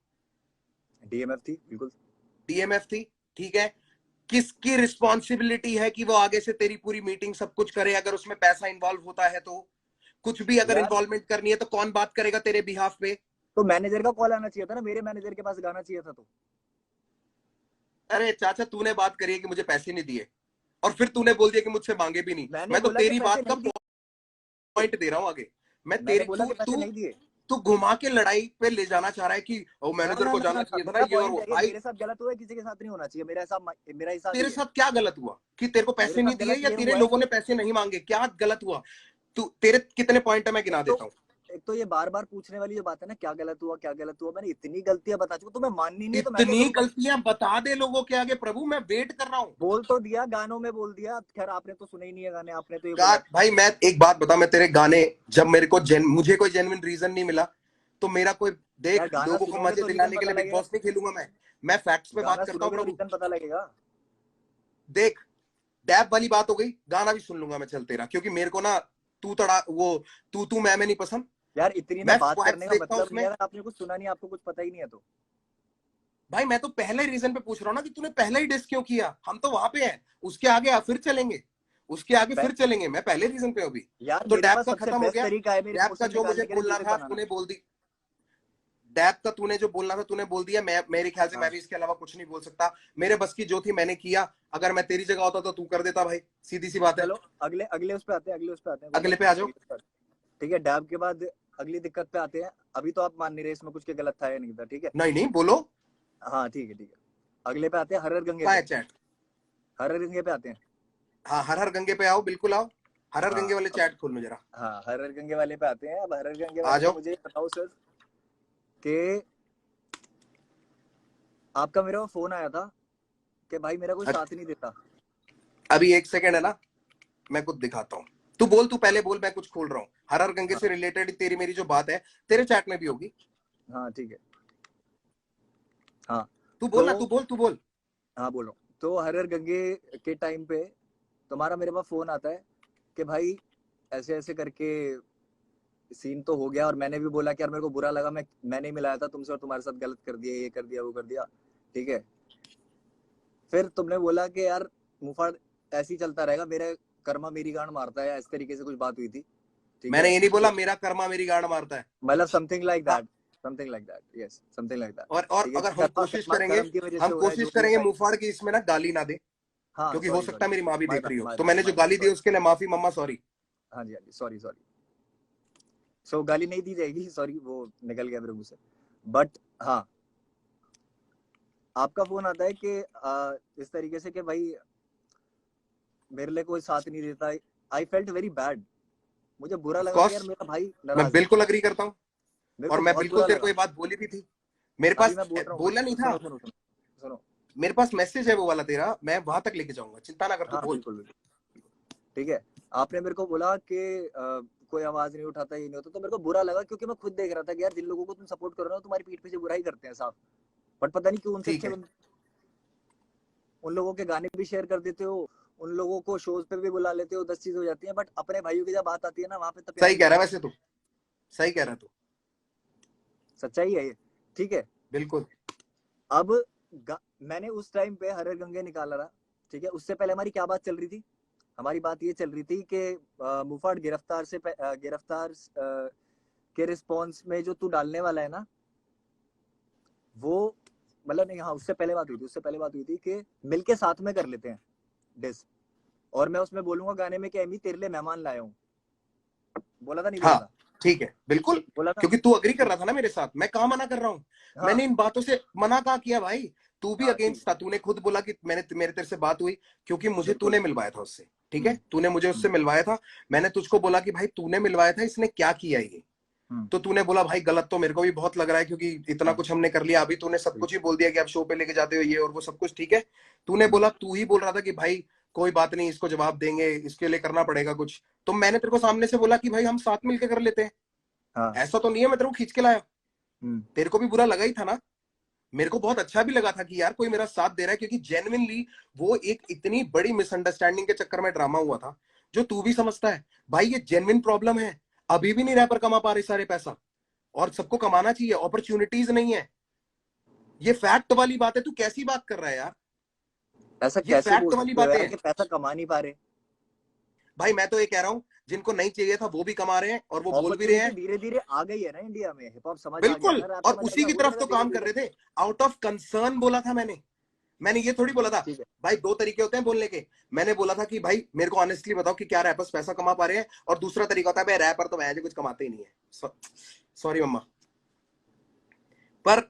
S1: डीएमएफ थी बिल्कुल।
S2: डीएमएफ थी, ठीक है। किसकी रिस्पॉन्सिबिलिटी है कि वो आगे से तेरी पूरी मीटिंग सब कुछ करे? अगर उसमें पैसा इन्वॉल्व होता है तो, कुछ भी अगर
S1: यार
S2: इन्वॉल्वमेंट करनी है तो कौन बात करेगा तेरे बिहाफ पे?
S1: तो मैनेजर का कॉल आना चाहिए था ना, मेरे मैनेजर के पास गाना चाहिए था तो।
S2: अरे चाचा, तूने बात करी है कि मुझे पैसे नहीं दिए, और फिर तूने बोल दिया कि मुझसे मांगे भी नहीं।
S1: मैंने
S2: मैं तो
S1: बोला कि
S2: तेरी
S1: पैसे
S2: बात का
S1: नहीं दिए।
S2: पॉइंट दे रहा हूं आगे। मैं
S1: मैंने
S2: तेरी,
S1: बोला
S2: तू
S1: कि पैसे
S2: तू
S1: नहीं दिए।
S2: तू घुमा के लड़ाई पे ले जाना चाह रहा है कि ओ
S1: ना
S2: मैनेजर
S1: ना
S2: को
S1: ना ना
S2: जाना
S1: ना,
S2: चाहिए था ना,
S1: मेरा
S2: ये और
S1: पॉइंट
S2: वो।
S1: है कि
S2: भाई
S1: मेरे साथ गलत हुआ है, किसी के साथ नहीं होना चाहिए, मेरा हिसाब
S2: तेरे
S1: ही है।
S2: साथ क्या गलत हुआ कि तेरे को
S1: मेरे
S2: पैसे
S1: साथ
S2: नहीं दिए,
S1: गलत
S2: या
S1: ये
S2: तेरे
S1: हुआ है
S2: लोगों
S1: कि
S2: ने पैसे नहीं मांगे? क्या गलत हुआ? तू, तेरे कितने पॉइंट है मैं
S1: एक
S2: गिना
S1: तो
S2: देता हूँ।
S1: एक तो ये बार बार पूछने वाली जो बात है ना, क्या गलत हुआ क्या गलत हुआ, मैंने इतनी गलतियां बता चुका, तुम्हें माननी नहीं है तो मैं क्या
S2: इतनी
S1: करूं फिर?
S2: गलतियां बता दे लोगों के आगे प्रभु, मैं वेट कर रहा हूँ।
S1: बोल तो दिया, गानों में बोल दिया, खैर आपने तो सुने ही नहीं है गाने, आपने तो ये बोला है।
S2: भाई मैं एक बात बता, मैं तेरे गाने, जब मेरे को मुझे कोई जेन्युइन रीजन नहीं मिला, तो मेरा कोई,
S1: यार
S2: देख
S1: गाना
S2: लोगों को
S1: सुनोगे
S2: मजे
S1: तो रीजन
S2: दिलाने के
S1: पता
S2: लिए बिग
S1: लगेगा।
S2: बॉस नहीं खेलूंगा मैं फैक्ट्स पे बात
S1: गाना
S2: करता हूँ
S1: सुनोगे तो
S2: प्रभु।
S1: रीजन पता लगेगा।
S2: देख, डैप वाली बात हो गई, गाना भी सुन लूंगा मैं चल तेरा, क्योंकि मेरे को ना तू तड़ा वो तू मैं नहीं पसंद।
S1: यार इतनी ना
S2: मैं
S1: बात करने
S2: फैक्ट्स
S1: का
S2: देखता हूँ
S1: मतलब नहीं
S2: उसमें।
S1: है, अगर आपने कुछ सुना नहीं, आपको कुछ पता ही नहीं है तो।
S2: भाई मैं तो पहले रीजन पे पूछ रहा हूँ ना कि तूने पहले ही डिस क्यों किया? हम तो वहां पे हैं, उसके आगे फिर चलेंगे, उसके आगे फिर चलेंगे। मैं पहले रीजन पे अभी।
S1: यार
S2: तो
S1: मेरे
S2: डैप
S1: पास
S2: का
S1: सबसे
S2: खत्म हो
S1: बेस्ट
S2: गया।
S1: तरीका है मेरे
S2: डैप का
S1: इमोशन
S2: जो मुझे
S1: निकालने के लिए,
S2: बोलना
S1: म्यूजिक
S2: था
S1: बनाना।
S2: तूने बोल दी। डैप का तूने जो बोलना था तूने बोल दिया। मैं, मेरे ख्याल से मैं
S1: हाँ
S2: भी इसके अलावा कुछ नहीं बोल सकता। मेरे बस की जो थी मैंने किया। अगर मैं तेरी जगह होता तो तू कर देता भाई, सीधी सी बात है।
S1: चलो अगले अगले उस पे आते हैं, अगले उस पे आते हैं, कोई
S2: अगले
S1: बात
S2: पे
S1: नहीं,
S2: आ जाओ।
S1: अगले उस पे आते हैं। ठीक है, डैब के बाद अगली दिक्कत पे आते हैं। अभी तो आप मान नहीं रहे इसमें कुछ के गलत था या नहीं था, ठीक है।
S2: नहीं नहीं बोलो।
S1: हाँ ठीक है ठीक है, अगले पे आते हैं, हर हर गंगे
S2: कहाँ
S1: पे।
S2: है चैट?
S1: हर हर गंगे पे आते हैं।
S2: हाँ हर हर गंगे पे आओ, बिल्कुल आओ। हर हर
S1: हाँ
S2: गंगे वाले
S1: अब,
S2: चैट खोल लो जरा।
S1: हाँ हर हर गंगे वाले पे आते हैं। अब हर हर गंगे
S2: आ
S1: वाले पे
S2: जाओ।
S1: मुझे ये बताओ सर कि आपका मेरे को फोन आया था कि भाई मेरा कोई साथ नहीं देता।
S2: अभी एक सेकंड है ना, मैं कुछ दिखाता हूँ। तू बोल, तू पहले बोल, मैं कुछ खोल रहा हूँ। हर हर गंगे
S1: हाँ
S2: से रिलेटेड तेरी मेरी जो बात है तेरे चैट में भी होगी।
S1: हाँ ठीक है। हाँ
S2: तू बोल
S1: तो,
S2: ना, तू बोल, तू बोल।
S1: हाँ बोल रहा हूँ। तो हर हर गंगे के टाइम पे तुम्हारा मेरे पास फोन आता है कि भाई ऐसे ऐसे करके सीन तो हो गया, और मैंने भी बोला कि यार मेरे को बुरा लगा, मैं नहीं मिलाया था तुमसे और तुम्हारे साथ गलत कर दिया, ये कर दिया वो कर दिया, ठीक है। फिर तुमने बोला कि यार मुफाड़ ऐसे ही चलता रहेगा, मेरे कर्मा मेरी गांड मारता है, इस तरीके से कुछ बात हुई थी, ठीक
S2: मैंने
S1: है।
S2: ये नहीं बोला
S1: तो
S2: मेरा कर्मा मेरी गांड मारता है।
S1: मतलब समथिंग लाइक
S2: हाँ,
S1: that, something like that, yes something like that,
S2: और
S1: ठीक है,
S2: अगर
S1: कि
S2: हम
S1: कर्मा
S2: कोशिश
S1: कर्मा
S2: करेंगे,
S1: कर्म की वजह
S2: हम
S1: से हो रहा है जो
S2: कोशिश
S1: भी
S2: करेंगे
S1: होता है।
S2: मुफाड़ की इसमें ना गाली ना दे,
S1: हाँ
S2: क्योंकि हो
S1: सॉरी
S2: सकता
S1: सॉरी
S2: है मेरी
S1: सॉरी,
S2: माँ भी
S1: माय
S2: देख
S1: बैड
S2: रही हो,
S1: माय
S2: तो
S1: बैड
S2: मैंने जो
S1: माय बैड,
S2: गाली दी
S1: सॉरी।
S2: उसके लिए माफी मम्मा, सॉरी।
S1: हाँ जी हाँ जी, सॉरी सॉरी। सो गाली नहीं दी जाएगी, सॉरी वो निकल गया मेरे मुंह से। बट हाँ, आपका फोन आता है कि इस तरीके से कि भाई मेरे लिए कोई साथ नहीं देता। आई फेल्ट वेरी बैड, मुझे बुरा
S2: ऑफ
S1: लगा कि यार
S2: कोर्स,
S1: मेरा भाई
S2: मैं
S1: नाराज है।
S2: बिल्कुल अग्री करता हूँ।
S1: मेरे
S2: और
S1: को
S2: मैं
S1: बहुत
S2: बिल्कुल
S1: बुरा
S2: तेरे को
S1: लगा।
S2: ये बात बोली भी थी। मेरे
S1: अभी
S2: पास
S1: मैं बोल रहा
S2: बोला नहीं
S1: हूँ,
S2: था।
S1: सुनो सुनो सुनो सुनो।
S2: मेरे पास मैसेज है वो वाला तेरा, मैं वहां तक लेके जाऊंगा, चिंता ना कर, तू
S1: हाँ
S2: बोल।
S1: बिल्कुल बिल्कुल, ठीक है। आपने मेरे को बोला कि कोई आवाज नहीं उठाता, ये नहीं होता, तो मेरे को बुरा लगा, क्योंकि मैं खुद देख रहा था कि यार जिन लोगों को तुम सपोर्ट कर रहे हो तुम्हारी पीठ पीछे बुराई करते हैं साफ, बट पता नहीं क्यों उनसे
S2: ठीक
S1: अच्छे
S2: है,
S1: उन लोगों के गाने भी शेयर कर देते हो, उन लोगों को शोज पे भी बुला लेते हो, 10 चीज हो जाती है, बट अपने भाइयों की जब बात आती है ना, वहां पे तो प्यार
S2: सही
S1: ही
S2: कह
S1: नहीं
S2: रहा है
S1: होता।
S2: वैसे तू, सही कह रहा है तू,
S1: सच्चाई है ये, ठीक है।
S2: बिल्कुल।
S1: अब मैंने उस टाइम पे हर हर गंगे निकाला था, ठीक है। उससे पहले हमारी क्या बात चल रही थी? हमारी बात ये चल रही थी कि मुफाड़ गिरफ्तार से गिरफ्तार के रिस्पॉन्स में जो तू डालने वाला है ना, वो मतलब नहीं, हाँ उससे पहले बात हुई थी, उससे पहले बात हुई थी कि मिलके साथ में कर लेते हैं डिस, और मैं उसमें बोलूंगा गाने में कि एमी तेरे लिए मेहमान लाया हूँ। बोला था नहीं बोला
S2: हाँ
S1: था?
S2: ठीक है, बिल्कुल।
S1: बोला था।
S2: क्योंकि तू अग्री कर
S1: ठीक
S2: रहा था ना मेरे साथ, मैं कहाँ मना कर रहा हूँ।
S1: है हाँ
S2: मैंने इन बातों से मना कहाँ किया भाई? तू भी
S1: हाँ ठीक
S2: अगेंस्ट था,
S1: है,
S2: तूने खुद बोला कि मैंने मेरे तेरे से बात हुई, क्योंकि मुझे
S1: बिल्कुल।
S2: तूने मिलवाया था उससे। ठीक है, तूने मुझे उससे
S1: हम्म,
S2: मिलवाया था। मैंने तुझको बोला कि भाई तूने मिलवाया था, इसने क्या किया ये?
S1: हम्म,
S2: तो तूने बोला भाई गलत तो मेरे को भी बहुत लग रहा है, क्योंकि इतना
S1: हाँ
S2: कुछ हमने कर लिया, अभी तूने सब
S1: ठीक
S2: कुछ ही बोल दिया कि आप शो पे लेके जाते हो ये और वो सब कुछ, ठीक है। तूने
S1: है।
S2: बोला, तू ही बोल रहा था कि भाई कोई बात नहीं, इसको जवाब देंगे, इसके लिए करना पड़ेगा कुछ। तो मैंने तेरे को सामने से बोला कि भाई हम साथ मिलकर कर लेते हैं।
S1: हाँ
S2: ऐसा तो नहीं है मैं तेरे को खींच के लाया।
S1: हम्म,
S2: तेरे को भी बुरा लगा ही था ना? मेरे को बहुत अच्छा भी लगा था कि यार कोई मेरा साथ दे रहा है, क्योंकि जेन्युइनली वो एक इतनी बड़ी मिसअंडरस्टैंडिंग के चक्कर में ड्रामा हुआ था, जो तू भी समझता है। भाई ये जेन्युइन प्रॉब्लम है। अभी भी नहीं रैपर कमा पा रहे सारे पैसा, और सबको कमाना चाहिए, अपॉर्चुनिटीज नहीं है। ये फैक्ट वाली बात है, तू कैसी बात कर रहा है यार?
S1: ऐसा
S2: ये
S1: कैसे बोल
S2: फैक्ट वाली
S1: सकते हो
S2: बातें
S1: यार
S2: हैं।
S1: कि पैसा कमा नहीं पा रहे?
S2: भाई मैं तो ये कह रहा हूं, जिनको नहीं चाहिए था वो भी कमा रहे हैं और वो बोल भी रहे
S1: अपॉर्चुनिटी
S2: हैं।
S1: धीरे धीरे आ गई है ना इंडिया में, हिप हॉप समझ आ गया
S2: बिल्कुल,
S1: ना, रैप
S2: और
S1: समझ आ
S2: उसी
S1: गया,
S2: की
S1: हो
S2: तरफ
S1: जाएगा
S2: तो
S1: धीरे
S2: काम कर
S1: धीरे।
S2: रहे थे। आउट ऑफ कंसर्न बोला था मैंने। मैंने ये थोड़ी बोला था।
S1: ठीक है।
S2: भाई दो तरीके होते हैं बोलने के। मैंने बोला था कि भाई मेरे को ऑनेस्टली बताओ कि क्या रैपर्स पैसा कमा पा रहे हैं, और दूसरा तरीका होता है भाई रैपर तो मैं कुछ कमाते ही नहीं है। सॉरी मम्मा, पर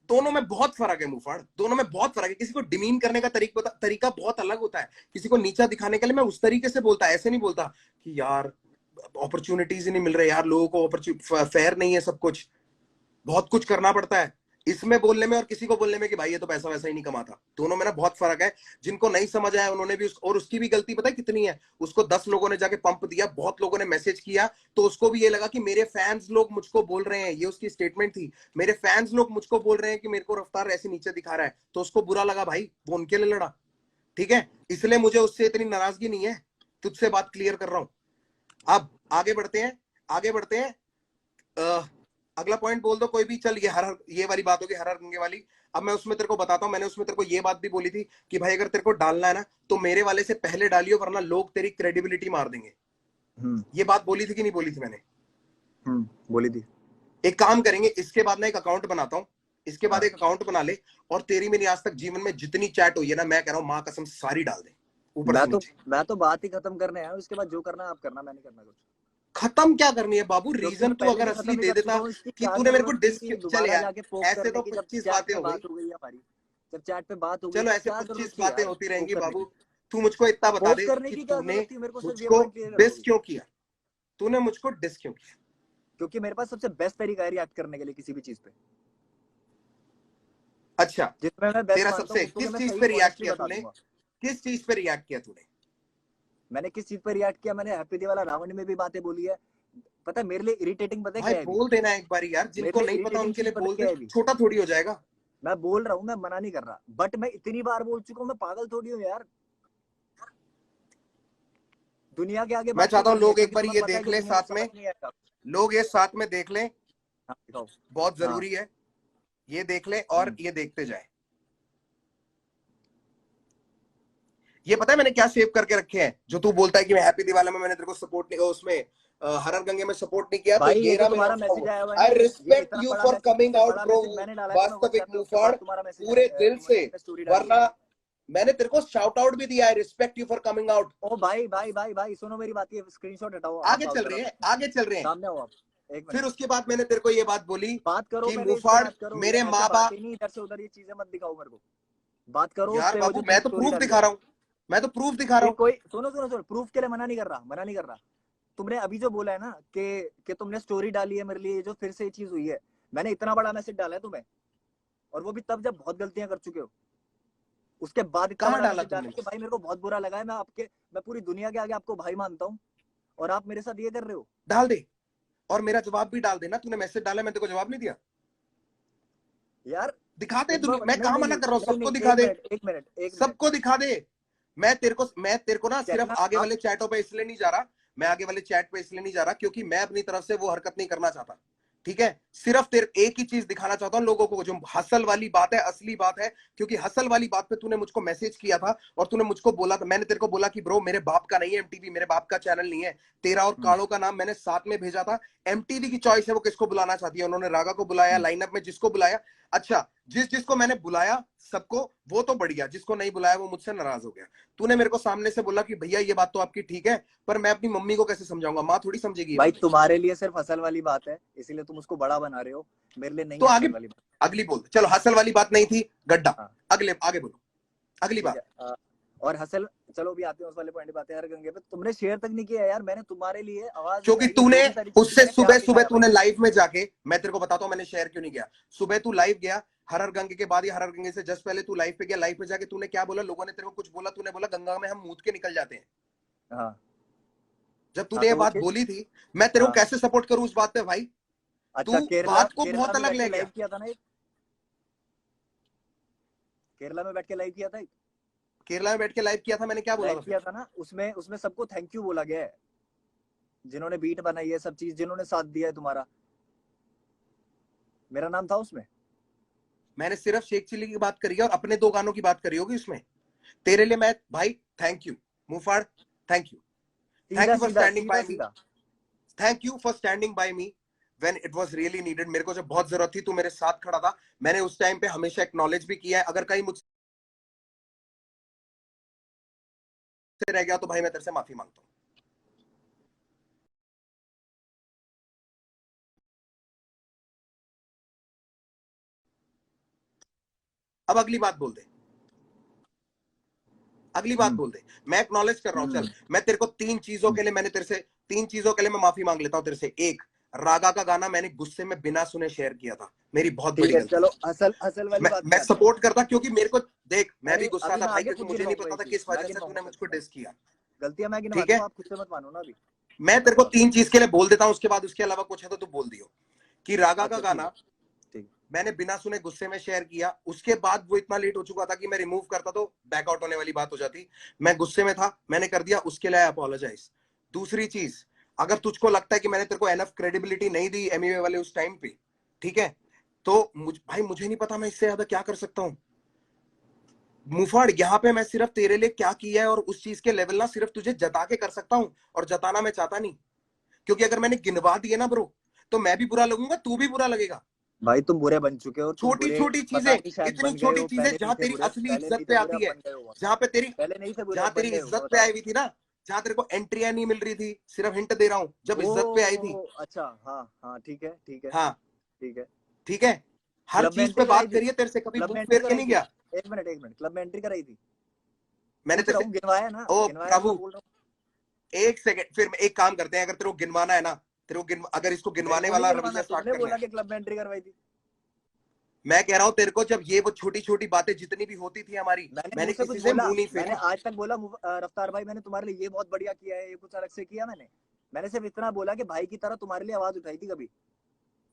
S2: दोनों में बहुत फर्क है मुफाड़, दोनों में बहुत फर्क है। किसी को डिमीन करने का तरीका बहुत अलग होता है। किसी को नीचा दिखाने के लिए मैं उस तरीके से बोलता, ऐसे नहीं बोलता कि यार अपॉर्चुनिटीज ही नहीं मिल रहे यार, लोगों को फेयर नहीं है सब कुछ, बहुत कुछ करना पड़ता है। इसमें बोलने में और किसी को बोलने में कि भाई ये तो पैसा वैसा ही नहीं कमाता, दोनों में ना बहुत फर्क है। जिनको नहीं समझ आया उन्होंने भी और उसकी भी गलती पता है कितनी है? उसको 10 लोगों ने जाके पंप दिया, बहुत लोगों ने मैसेज किया, तो उसको भी ये लगा कि मेरे फैंस लोग मुझको बोल रहे हैं, ये उसकी स्टेटमेंट थी, मेरे फैंस लोग मुझको बोल रहे हैं कि मेरे को रफ्तार ऐसे नीचे दिखा रहा है, तो उसको बुरा लगा। भाई वो उनके लिए लड़ा, ठीक है, इसलिए मुझे उससे इतनी नाराजगी नहीं है। तुझसे बात क्लियर कर रहा हूं। अब आगे बढ़ते हैं, आगे बढ़ते हैं। अगला पॉइंट बोल दो कोई भी, चल ये वाली बात होगी हर हर गंगे वाली। अब मैं उसमें तेरे को बताता हूं, मैंने उसमें तेरे को ये बात भी बोली थी कि भाई अगर तेरे को डालना है ना तो मेरे वाले से पहले डालियो, वरना लोग तेरी क्रेडिबिलिटी मार देंगे। ये बात बोली थी कि नहीं बोली थी मैंने?
S1: बोली थी।
S2: एक काम करेंगे, इसके बाद ना एक अकाउंट बनाता हूं, इसके बाद
S1: हाँ
S2: एक अकाउंट बना ले, और तेरी मेरी आज तक जीवन में जितनी चैट हुई है ना, मैं कह रहा हूं मां कसम सारी डाल दे, ऊपर
S1: मैं
S2: से
S1: तो
S2: नीचे।
S1: मैं तो बात ही खत्म करने आया हूँ, इसके बाद जो करना है आप करना, मैं नहीं करना कुछ।
S2: खत्म क्या करनी है बाबू?
S1: क्योंकि
S2: रीजन
S1: मैं
S2: तू
S1: पहले
S2: अगर
S1: भी
S2: असली
S1: खत्म ही
S2: दे
S1: कर चुका
S2: देता
S1: हूँ, इसकी
S2: कि
S1: क्या
S2: तूने मेरे को
S1: जरूरत
S2: डिस,
S1: थी
S2: चल
S1: दोबारा
S2: यार
S1: जाके पोक
S2: ऐसे
S1: करने
S2: तो
S1: की, जब
S2: 25
S1: चैट
S2: बातें
S1: पे
S2: हो गई।
S1: बात हो गई हमारी, जब चैट पे बात हो गई
S2: चलो
S1: तो
S2: ऐसे
S1: क्या
S2: 25
S1: जरूरत थी
S2: बातें
S1: यार
S2: होती रहेंगी
S1: पोक करने
S2: बाबू।
S1: की?
S2: तू मुझको इतना बता
S1: पोक
S2: दे
S1: करने
S2: कि
S1: की क्या
S2: तूने
S1: जरूरत थी? मेरे को सिर्फ ये
S2: मुझको
S1: पॉइंट क्लियर
S2: डिस
S1: करोगे?
S2: क्यों किया? तूने मुझको डिस क्यों किया?
S1: क्योंकि मेरे पास सबसे बेस्ट तरीका है रिएक्ट करने के लिए किसी भी चीज पे,
S2: अच्छा,
S1: जिसमें मैं बेस्ट
S2: तेरा
S1: मानता हूँ
S2: सबसे
S1: उसको कि
S2: किस
S1: मैं
S2: चीज
S1: सही
S2: पे रिएक्ट
S1: ऑनेस्टली
S2: किया
S1: बता
S2: तूने?
S1: दूंगा।
S2: किस चीज पे रिएक्ट किया तूने?
S1: मैंने किस चीज पे रिएक्ट किया? मैंने हैप्पी दिवाला रावण में भी बातें बोली है। पता है मेरे लिए इरिटेटिंग पता है
S2: भाई
S1: क्या है अभी?
S2: बोल देना एक बार यार,
S1: मेरे
S2: जिनको
S1: लिए
S2: नहीं पता
S1: इरिटेटिंग
S2: उनके लिए
S1: चीज पता
S2: बोल
S1: है क्या
S2: दे,
S1: है अभी?
S2: छोटा थोड़ी हो जाएगा।
S1: मैं बोल रहा हूँ, मैं मना नहीं कर रहा, बट मैं इतनी बार बोल चुका हूँ, मैं पागल थोड़ी हूँ यार। दुनिया के आगे
S2: मैं
S1: बात क्यों
S2: चाहता हूँ
S1: करनी है?
S2: लोग एक
S1: क्योंकि
S2: बार
S1: तुम्हें
S2: ये
S1: पता है
S2: देख
S1: कि
S2: ले
S1: दुनिया को
S2: साथ
S1: समझ
S2: में,
S1: नहीं आएगा।
S2: लोग ये साथ में देख लें,
S1: हाँ दिखाओ।
S2: बहुत
S1: हाँ
S2: जरूरी है। ये देख ले और ये देखते जाए। ये पता है मैंने क्या सेव करके रखे हैं? जो तू बोलता है कि मैं हैप्पी दिवाली में मैंने तेरे को सपोर्ट नहीं, उसमें हरर गंगे में सपोर्ट नहीं किया, तो
S1: भाई ये
S2: ये
S1: जो
S2: रहा मेरा
S1: तुम्हारा मैसेज आया हुआ है ना,
S2: आई
S1: ये
S2: रिस्पेक्ट
S1: इतना
S2: यू
S1: बड़ा
S2: फॉर
S1: मैसेज,
S2: कमिंग
S1: इससे
S2: आउट
S1: बड़ा
S2: ब्रो।
S1: मैसेज मैंने डाला था ना
S2: वास्तविक
S1: व्हाट्सएप पे, उसके
S2: मुफाड़
S1: बाद तुम्हारा मैसेज
S2: पूरे दिल से,
S1: मैंने स्टोरी डाली है।
S2: वरना मैंने तेरे को शाउट आउट भी दिया है, respect you for coming out.
S1: ओ भाई भाई भाई भाई सुनो मेरी बात, ये स्क्रीनशॉट हटाओ,
S2: आगे
S1: आप आओ
S2: चल
S1: जरा
S2: रहे हैं,
S1: मेरे
S2: आगे चल रहे हैं।
S1: सामने आओ आप, एक
S2: फिर
S1: मिनट।
S2: उसके बाद मैंने तेरे को ये बात बोली
S1: बात करो
S2: कि
S1: पहले, इस पे
S2: मुफाड़
S1: बात करो, ये
S2: मेरे
S1: ऐसे
S2: माँ
S1: बात
S2: बाप।
S1: ही नहीं, इधर से उधर ये चीजें मत दिखाओ मेरे को। बात करो उस
S2: यार
S1: पे, वो जो
S2: बाबू
S1: तुमने
S2: मैं तो
S1: स्टोरी
S2: प्रूफ
S1: डाली
S2: दिखा
S1: है।
S2: रहा हूँ, मैं तो प्रूफ दिखा रहा
S1: ये
S2: हूँ।
S1: कोई सुनो सुनो सुनो, प्रूफ के लिए मना नहीं कर रहा, मना नहीं कर रहा। तुमने अभी जो बोला है ना कि तुमने स्टोरी डाली है मेरे लिए, जो फिर से ये चीज हुई है, मैंने इतना बड़ा मैसेज डाला है तुम्हें, और वो भी तब जब बहुत गलतियां कर चुके हो। उसके बाद इतना
S2: कहाँ
S1: बड़ा
S2: डाला
S1: मैसेज डाला
S2: तूने?
S1: कि भाई मेरे को बहुत बुरा लगा है, मैं पूरी दुनिया के आगे आपको भाई मानता हूँ, और आप मेरे साथ ये कर रहे हो।
S2: डाल दे, और मेरा जवाब भी डाल देना। तूने मैसेज डाला, मैं तेरे को जवाब नहीं दिया?
S1: यार
S2: दिखा दे
S1: एक बार
S2: दुनिया, मैं
S1: नहीं
S2: कहाँ
S1: नहीं
S2: मना
S1: नहीं
S2: कर रहा हूँ,
S1: नहीं
S2: सबको
S1: नहीं,
S2: दिखा
S1: एक
S2: दे,
S1: मिनट एक मिनट एक मिनट।
S2: सबको दिखा दे। मैं तेरे को ना सिर्फ
S1: कहना
S2: आगे
S1: आप,
S2: वाले चैटों पे इसलिए नहीं जा रहा, मैं आगे वाले चैट पे इसलिए नहीं जा रहा क्योंकि मैं अपनी तरफ से वो हरकत नहीं करना चाहता। ठीक है, सिर्फ तेरे एक ही चीज दिखाना चाहता हूं लोगों को, जो हसल वाली बात है, असली बात है। क्योंकि हसल वाली बात पे तूने मुझको मैसेज किया था और तूने मुझको बोला था, मैंने तेरे को बोला कि ब्रो मेरे बाप का नहीं है एमटीवी, मेरे बाप का चैनल नहीं है। तेरा और काड़ो का नाम मैंने साथ में भेजा था। एमटीवी की चॉइस है वो किसको बुलाना चाहती है, उन्होंने रागा को बुलाया, लाइनअप में जिसको बुलाया। अच्छा, जिसको मैंने बुलाया सबको, वो तो बढ़िया, जिसको नहीं बुलाया वो मुझसे नाराज हो गया। तूने मेरे को सामने से बोला कि भैया ये बात तो आपकी ठीक है, पर मैं अपनी मम्मी को कैसे समझाऊंगा? माँ थोड़ी समझेगी ये
S1: भाई
S2: बातें।
S1: तुम्हारे लिए सिर्फ हसल वाली बात है, इसीलिए तुम उसको बड़ा बना रहे हो, मेरे लिए नहीं
S2: तो
S1: है
S2: आगे
S1: हसल वाली बात।
S2: अगली बोल, चलो हसल वाली बात नहीं थी, गड्ढा।
S1: हाँ
S2: अगले आगे बोलो, अगली
S1: ठीक
S2: बात।
S1: है। और हसल, चलो भी आते हैं उस वाले पॉइंट पे, आते हैं हर गंगे पे। तुमने शेयर तक नहीं किया यार, मैंने तुम्हारे लिए आवाज
S2: क्योंकि
S1: उठाई है,
S2: तूने
S1: जो भी सारी चीजें
S2: उससे
S1: मैंने
S2: सुबह
S1: प्यार
S2: सुबह
S1: दिखाया भाई।
S2: तूने लाइव में जाके, मैं तेरे को बताता हूं मैंने शेयर क्यों नहीं किया। सुबह तू लाइव गया, हरर गंगे के बाद या हरर गंगे से जस्ट पहले तू लाइव पे गया। लाइव पे जाके तूने क्या बोला? लोगों ने तेरे को कुछ बोला, तूने बोला गंगा में हम मूत के निकल जाते हैं।
S1: हाँ
S2: जब
S1: हाँ
S2: तूने ये
S1: तो
S2: बात बोली थी, मैं तेरे को
S1: हाँ
S2: कैसे सपोर्ट करूं उस बात पे भाई?
S1: अच्छा,
S2: तू
S1: केरला
S2: बात को
S1: केरला
S2: बहुत
S1: में
S2: अलग
S1: बैठ के
S2: ले गया।
S1: लाइव किया था ना एक, केरला में बैठ के लाइव किया था एक,
S2: केरला में बैठ के लाइव किया था, मैंने क्या बोला
S1: लाइव
S2: था फिर?
S1: किया था ना, उसमें उसमें सबको थैंक यू बोला गया है, जिन्होंने बीट बनाई है, सब चीज जिन्होंने साथ दिया है तुम्हारा, मेरा नाम था उसमें।
S2: मैंने सिर्फ शेख चिल्ली की बात करी है और अपने 2 गानों की बात करी होगी उसमें। तेरे लिए मैं भाई थैंक यू मुफाड़, थैंक यू, थैंक
S1: सीधा
S2: यू फॉर
S1: सीधा
S2: स्टैंडिंग
S1: सीधा
S2: बाय मी,
S1: सीधा।
S2: Thank you for standing by me when it was really needed. मेरे को जब बहुत जरूरत थी तू मेरे साथ खड़ा था। मैंने उस टाइम पे हमेशा एक्नॉलेज भी किया है। अगर कहीं मुझसे रह गया तो भाई मैं तेरे से माफी मांगता हूं। अब अगली बात बोल दे, अगली बात बोल दे। मैं एक्नॉलेज कर रहा हूं, चल मैं तेरे को 3 चीजों के लिए, मैंने तेरे से 3 चीजों के लिए मैं माफी मांग लेता हूं तेरे से। एक, रागा का गाना मैंने गुस्से में बिना सुने शेयर किया था, मेरी बहुत बड़ी
S1: ठीक है,
S2: गलती
S1: चलो
S2: थी।
S1: असल असल वाली बात पे
S2: मैं
S1: आते हैं।
S2: सपोर्ट करता क्योंकि मेरे को देख, मैं भी
S1: अरे
S2: गुस्सा
S1: अभी
S2: था
S1: मैं
S2: भाई,
S1: आगे
S2: क्योंकि
S1: खुद
S2: मुझे नहीं
S1: गिनवाऊंगा ये
S2: पता था
S1: चीज,
S2: किस
S1: मैं
S2: वजह से
S1: गिनवाऊंगा
S2: तूने मुझको
S1: गलतियां,
S2: डिस किया।
S1: गलतियां मैं
S2: ठीक
S1: गिनवाता
S2: है,
S1: हूँ, आप खुद से मत मानो ना अभी।
S2: मैं
S1: मैं
S2: तेरे को
S1: गिनवाता
S2: 3 चीज के लिए बोल देता हूं, उसके बाद उसके अलावा कुछ है तो तू बोल दियो। कि रागा
S1: हूँ।
S2: का
S1: अच्छा ठीक है,
S2: गाना
S1: ठीक
S2: मैंने बिना सुने गुस्से में शेयर किया। उसके बाद वो इतना लेट हो चुका था कि मैं रिमूव करता तो बैकआउट होने वाली बात हो जाती। मैं गुस्से में था, मैंने कर दिया, उसके लिए अपोलोजाइज। दूसरी चीज, अगर तुझको लगता है कि मैंने तेरे को एनफ क्रेडिबिलिटी नहीं दी एमईए वाले उस टाइम पे, ठीक है, तो भाई मुझे नहीं पता मैं इससे ज्यादा क्या कर सकता हूं। मुफाड़, यहाँ पे मैं सिर्फ तेरे लिए क्या किया है और उस चीज के लेवल ना सिर्फ तुझे जता के कर सकता हूं, और जताना मैं चाहता नहीं। क्योंकि अगर मैंने गिनवा दिए ना ब्रो, तो मैं भी बुरा लगूंगा, तू भी बुरा लगेगा।
S1: भाई, तुम बुरे बन चुके हो, तुम
S2: छोटी
S1: बुरे
S2: छोटी
S1: पता
S2: चीजें,
S1: नहीं शायद
S2: इतनी
S1: बन गए
S2: छोटी
S1: हो,
S2: चीजें
S1: पहले नहीं
S2: जहां
S1: थे
S2: तेरी
S1: बुरे,
S2: असली
S1: पहले
S2: इज्जत
S1: नहीं
S2: पे
S1: थे बुरे,
S2: आती
S1: अब
S2: है,
S1: बन गए हो।
S2: जहां पे तेरी
S1: पहले नहीं थे बुरे,
S2: जहां
S1: अब
S2: तेरी
S1: बन गए हो, मैं
S2: इज्जत पे
S1: बता
S2: आई
S1: रहा हूँ।
S2: हुई थी ना, जहां तेरे को एंट्रियां नहीं मिल रही थी, सिर्फ हिंट दे रहा हूँ, जब इज्जत पे आई थी।
S1: अच्छा, हाँ हाँ, ठीक है ठीक है
S2: हाँ
S1: ठीक है।
S2: ठीक है, हर
S1: क्लब में
S2: चीज
S1: एंट्री
S2: पे
S1: कराई
S2: बात
S1: थी,
S2: करिए, तेरे से कभी
S1: क्लब में
S2: बुक
S1: एंट्री
S2: फेयर के
S1: कराई
S2: नहीं
S1: थी।
S2: गया
S1: एक मिनट, क्लब में एंट्री कराई थी।
S2: मैंने
S1: पूछ
S2: तेरे
S1: रहा
S2: से।
S1: हूँ, गिनवाया ना,
S2: ओ
S1: गिनवाया तो मैं
S2: प्रभु,
S1: बोल रहा हूँ।
S2: एक सेकंड, फिर एक काम करते हैं, अगर तेरे को गिनवाना है ना, तेरे को अगर इसको
S1: मेरे
S2: गिनवाने
S1: को नहीं
S2: वाला
S1: गिनवाना,
S2: रवैया स्टार्ट
S1: तुमने
S2: करना
S1: बोला
S2: है,
S1: कि क्लब में एंट्री करवाई थी।
S2: मैं कह रहा हूँ तेरे को, जब ये वो छोटी छोटी बातें जितनी भी होती थी हमारी,
S1: मैंने मुंह
S2: मैंने
S1: से
S2: किसी
S1: कुछ
S2: से
S1: बोला?
S2: मुंह नहीं
S1: मैंने
S2: फेरा।
S1: आज तक बोला रफ्तार भाई मैंने तुम्हारे लिए ये बहुत बढ़िया किया है, ये कुछ अलग से किया मैंने सिर्फ इतना बोला कि भाई की तरह तुम्हारे लिए आवाज उठाई थी कभी।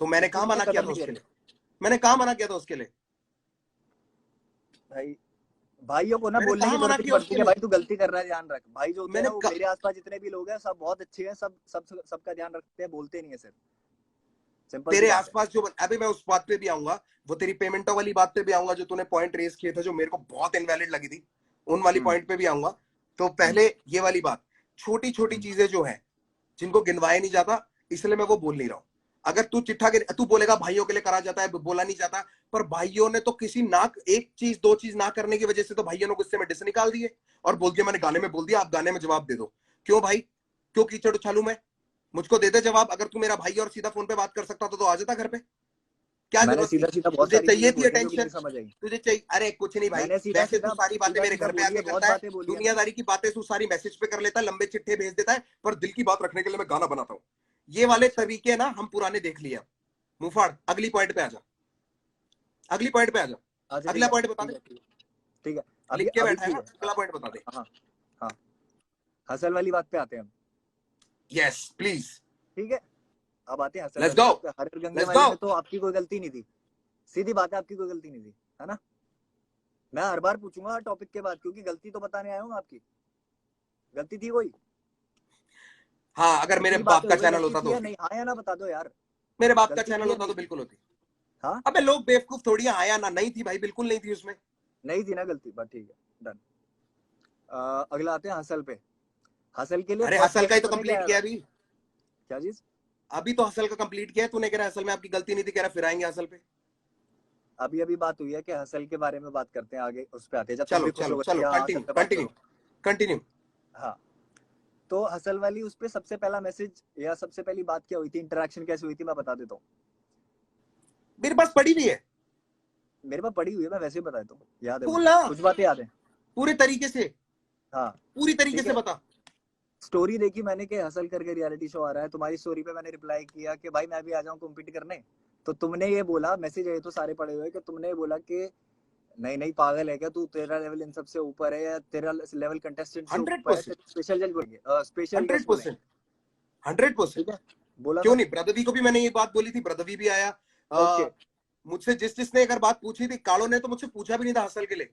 S2: तो मैंने
S1: इसकी
S2: कहा
S1: तुमने
S2: मना किया
S1: कदर
S2: था
S1: नहीं
S2: उसके
S1: करी
S2: लिए? मैंने कहा मना किया था उसके लिए?
S1: भाई। भाइयों को ना
S2: मैंने
S1: बोलने की
S2: कहा मना
S1: जरूरत नहीं
S2: किया
S1: पड़ती
S2: उसके
S1: कि
S2: लिए?
S1: भाई तू गलती कर रहा है, ध्यान रख। भाई जो होते हैं
S2: मैंने
S1: ना, वो मेरे आसपास जितने भी लोग हैं सब बहुत अच्छे हैं, सबका ध्यान रखते हैं, बोलते नहीं है सिर्फ। सिंपल सी
S2: तेरे
S1: बात है।
S2: आसपास जो, अभी मैं उस बात पे भी आऊंगा, वो तेरी पेमेंटों वाली बात पे भी आऊंगा, जो तूने पॉइंट रेस किए थे जो मेरे को बहुत इनवैलिड लगी थी, उन वाली
S1: हम्म
S2: पॉइंट पे भी आऊंगा। तो
S1: हम्म
S2: पहले ये वाली बात, छोटी छोटी
S1: हम्म।
S2: चीजें जो है, जिनको गिनवाया नहीं जाता, इसलिए मैं वो बोल नहीं रहा हूं। अगर तू तू बोलेगा भाइयों के लिए करा जाता है, बोला नहीं जाता, पर भाइयों ने तो किसी ना, एक चीज दो चीज ना करने की वजह से तो भाइयों ने गुस्से में डिस निकाल दिए और बोल दिया मैंने गाने में बोल दिया, आप गाने में जवाब दे दो। क्यों भाई, क्यों कीचड़ उछालू मैं? मुझको दे दे जवाब। अगर तू मेरा भाई और सीधा फोन पे बात कर सकता तो आ जाता घर पे। क्या
S1: मैंने
S2: जरूरत थी?
S1: सीधा सीधा बहुत
S2: तुझे
S1: सारी
S2: चाहिए
S1: चीजें
S2: थी
S1: बोली है जो कि
S2: अटेंशन,
S1: नहीं समझ आई।
S2: तुझे चाहिए, अरे कुछ नहीं भाई,
S1: मैंने
S2: वैसे तू सारी बातें मेरे
S1: सीधा
S2: घर पे
S1: बोली है,
S2: आके
S1: बहुत
S2: करता है,
S1: बातें बोली है मैंने।
S2: दुनियादारी की बातें तू सारी मैसेज पे कर लेता है, लंबे चिट्ठे भेज देता है, पर दिल की बात रखने के लिए मैं गाना बनाता हूँ। ये वाले
S1: अच्छा
S2: तरीके ना हम पुराने देख लिए। मुफाड़, अगली पॉइंट पे आ जा, अगली पॉइंट पे आ जा,
S1: अच्छा, ठीक
S2: अगला
S1: है
S2: पॉइंट बता
S1: ठीक
S2: दे।
S1: है ठीक है ठीक है। अभी
S2: लिख के
S1: अभी
S2: बैठा है
S1: ठीक
S2: ना,
S1: है,
S2: अगला पॉइंट बता दे।
S1: हाँ हाँ। हसल वाली बात पे आते हैं हम।
S2: यस प्लीज,
S1: ठीक है, अब आते हैं हसल
S2: लेट्स
S1: वाली
S2: गो,
S1: बात पे। हर गंगे
S2: लेट्स
S1: वाले
S2: गो।
S1: में तो आपकी कोई गलती नहीं थी। सीधी बात है, आपकी कोई गलती नहीं थी, है ना? मैं हर बार पूछूंगा हर टॉपिक के बाद, क्योंकि गलती तो बताने आया हूँ आपकी। गलती थी कोई?
S2: हाँ, अगर मेरे
S1: इतनी
S2: बाप
S1: बातें
S2: का
S1: हो गई,
S2: चैनल
S1: गलती
S2: होता
S1: थी
S2: तो
S1: या
S2: होती,
S1: नहीं? हाँ या ना बता दो यार।
S2: मेरे बाप का
S1: गलती
S2: चैनल
S1: थी या
S2: होता
S1: नहीं
S2: तो
S1: थी?
S2: बिल्कुल होती।
S1: हाँ,
S2: अबे लोग बेवकूफ थोड़ी हैं, आया ना, नहीं थी भाई, बिल्कुल नहीं थी उसमें।
S1: नहीं थी ना गलती, बट ठीक है, डन। अगला आते हैं हसल पे। हसल के लिए
S2: अरे
S1: थॉट
S2: हसल का ही
S1: प्रोसेस
S2: तो
S1: पता है क्या
S2: कंप्लीट
S1: आया
S2: किया
S1: था?
S2: अभी,
S1: क्या चीज?
S2: अभी तो हसल का कंप्लीट किया है। तूने कह रहा हसल में आपकी गलती नहीं थी, कह रहा फिर आएंगे हसल पे।
S1: अभी अभी बात हुई है कि हसल के बारे में बात करते हैं, आगे उस पे आते हैं, जब तुम
S2: चलो
S1: भी खुश
S2: चलो
S1: हो गए
S2: चलो,
S1: कि हाँ हसल
S2: कंटिन्यू
S1: पे बात
S2: कंटिन्यू
S1: करो।
S2: कंटिन्यू।
S1: हाँ, तो हसल वाली उस पे सबसे पहला मैसेज या सबसे पहली बात क्या हुई थी, इंटरेक्शन कैसे हुई थी, मैं बता देता हूँ।
S2: मेरे पास पड़ी भी है,
S1: मेरे पास पड़ी हुई है, मैं वैसे ही बता देता हूँ, याद है
S2: बोल
S1: मुझे,
S2: ना,
S1: कुछ बातें याद है।
S2: पूरे तरीके से,
S1: हाँ,
S2: पूरी तरीके
S1: ठीक
S2: से
S1: है।
S2: बता।
S1: स्टोरी देखी मैंने कि हसल करके रियलिटी शो आ रहा है, तुम्हारी स्टोरी पे मैंने रिप्लाई किया कि भाई मैं भी आ जाऊं कॉम्पीट करने। तो तुमने ये बोला, मैसेज है तो सारे पड़े हुए, कि तुमने ये बोला कि नहीं नहीं पागल है क्या तू, तेरा लेवल इन सबसे ऊपर है, या तेरा लेवल कंटेस्टेंट से
S2: हंड्रेड
S1: ऊपर है,
S2: परसेंट
S1: स्पेशल जज बोलेंगे, स्पेशल
S2: हंड्रेड
S1: गेस्ट बोलेंगे।
S2: परसेंट 100%।
S1: ठीक है, बोला
S2: क्यों
S1: था।
S2: नहीं, ब्रदवी को भी मैंने ये बात बोली थी, ब्रदवी भी आया।
S1: ओके,
S2: मुझसे जिसने अगर बात पूछी थी, कालो ने तो मुझसे पूछा भी नहीं था हसल के लिए,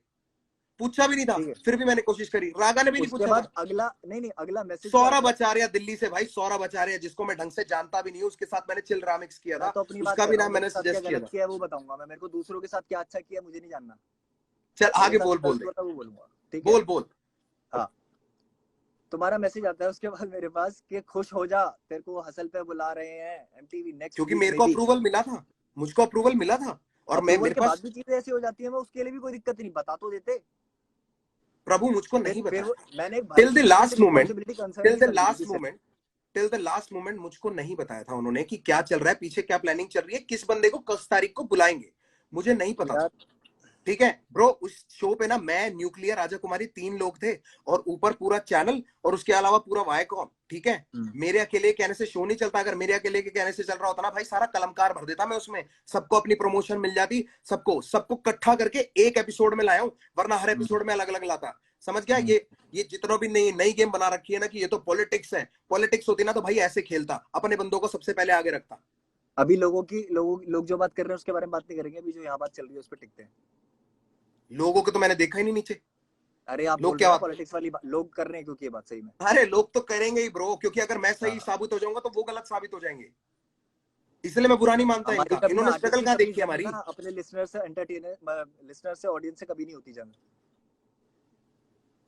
S2: पूछा भी नहीं था,
S1: ठीक है।
S2: फिर भी मैंने कोशिश करी। रागा ने भी नहीं
S1: उसके
S2: पूछा
S1: बाद
S2: था।
S1: अगला, नहीं नहीं, अगला मैसेज क्या
S2: सौरभ
S1: आता है?
S2: आचार्य दिल्ली से, भाई सौरभ आचार्य, जिसको मैं ढंग से जानता भी नहीं हूँ, उसके साथ मैंने चिल रामिक्स किया
S1: मैं
S2: था,
S1: तो अपनी बात
S2: उसका
S1: कर
S2: भी
S1: रहा हूँ,
S2: नाम
S1: मेरे
S2: मैंने
S1: साथ क्या
S2: सजेस्ट किया
S1: गलत
S2: था।
S1: किया है वो बताऊंगा मैं, मेरे को दूसरों के साथ क्या अच्छा किया मुझे नहीं जानना।
S2: चल
S1: मेरे
S2: आगे
S1: साथ
S2: बोल,
S1: जो
S2: बोल
S1: गलत
S2: दे,
S1: हुआ था वो बोलूंगा, ठीक है।
S2: बोल बोल।
S1: हाँ, तुम्हारा मैसेज आता है उसके बाद मेरे पास कि खुश हो जा, तेरे को हसल पे बुला रहे हैं एमटीवी नेक्स्ट
S2: क्योंकि
S1: वीक
S2: मेरे
S1: में
S2: को
S1: भी।
S2: अप्रूवल मिला था, मुझको अप्रूवल मिला था, और मैं,
S1: अप्रूवल
S2: मेरे
S1: के बाद
S2: पास,
S1: भी चीजें ऐसी हो जाती है, मैं उसके लिए भी कोई दिक्कत नहीं, बता तो देते।
S2: प्रभु मुझको
S1: फिर
S2: नहीं
S1: फिर
S2: बताया
S1: वो मैंने एक भाई
S2: टिल
S1: की
S2: द
S1: छोटी सी
S2: last moment,
S1: responsibility concern
S2: till
S1: नहीं
S2: द
S1: समझी थी
S2: लास्ट
S1: किसी ने।
S2: Moment, till the last moment मुझको नहीं बताया था उन्होंने कि क्या चल रहा है पीछे, क्या प्लानिंग चल रही है, किस बंदे को किस तारीख को बुलाएंगे, मुझे नहीं पता था।
S1: यार,
S2: ठीक है ब्रो, उस शो पे ना मैं, न्यूक्लियर, राजा कुमारी, 3 लोग थे, और ऊपर पूरा चैनल, और उसके अलावा पूरा वायकॉम। ठीक है, मेरे अकेले कहने से शो नहीं चलता। अगर मेरे अकेले के कहने से चल रहा होता ना भाई, सारा कलमकार भर देता मैं उसमें, सबको अपनी प्रमोशन मिल जाती, सबको सबको इकट्ठा करके एक एपिसोड में लाया हूं, वरना हर एपिसोड में अलग अलग लाता। समझ गया? ये जितना भी नई नई गेम बना रखी है ना कि ये तो पॉलिटिक्स है, पॉलिटिक्स होती ना तो भाई ऐसे खेलता, अपने बंदों को सबसे पहले आगे रखता।
S1: अभी लोग जो बात कर रहे हैं उसके बारे में बात नहीं करेंगे, अभी जो यहाँ बात चल रही है उस पर टिकते हैं।
S2: लोगों को तो मैंने देखा ही नहीं नीचे,
S1: अरे आप
S2: लोग
S1: बोल रहे
S2: क्या
S1: हो ना
S2: बात,
S1: पॉलिटिक्स वाली बात, लोग कर रहे हैं क्योंकि ये बात सही में।
S2: अरे लोग तो करेंगे ही ब्रो, क्योंकि अगर मैं सही
S1: हाँ,
S2: साबित हो जाऊंगा तो वो गलत साबित हो जाएंगे, इसलिए मैं बुरा नहीं मानता
S1: हमारी
S2: इनका।
S1: कभी ना
S2: इन्होंने
S1: आर्टिस्ट
S2: स्ट्रगल
S1: की
S2: कहाँ
S1: कभी
S2: देखी
S1: जंग
S2: हमारी।
S1: ना अपने लिसनर से, एंटरटेनर लिसनर से, ऑडियंस से कभी नहीं होती जंग।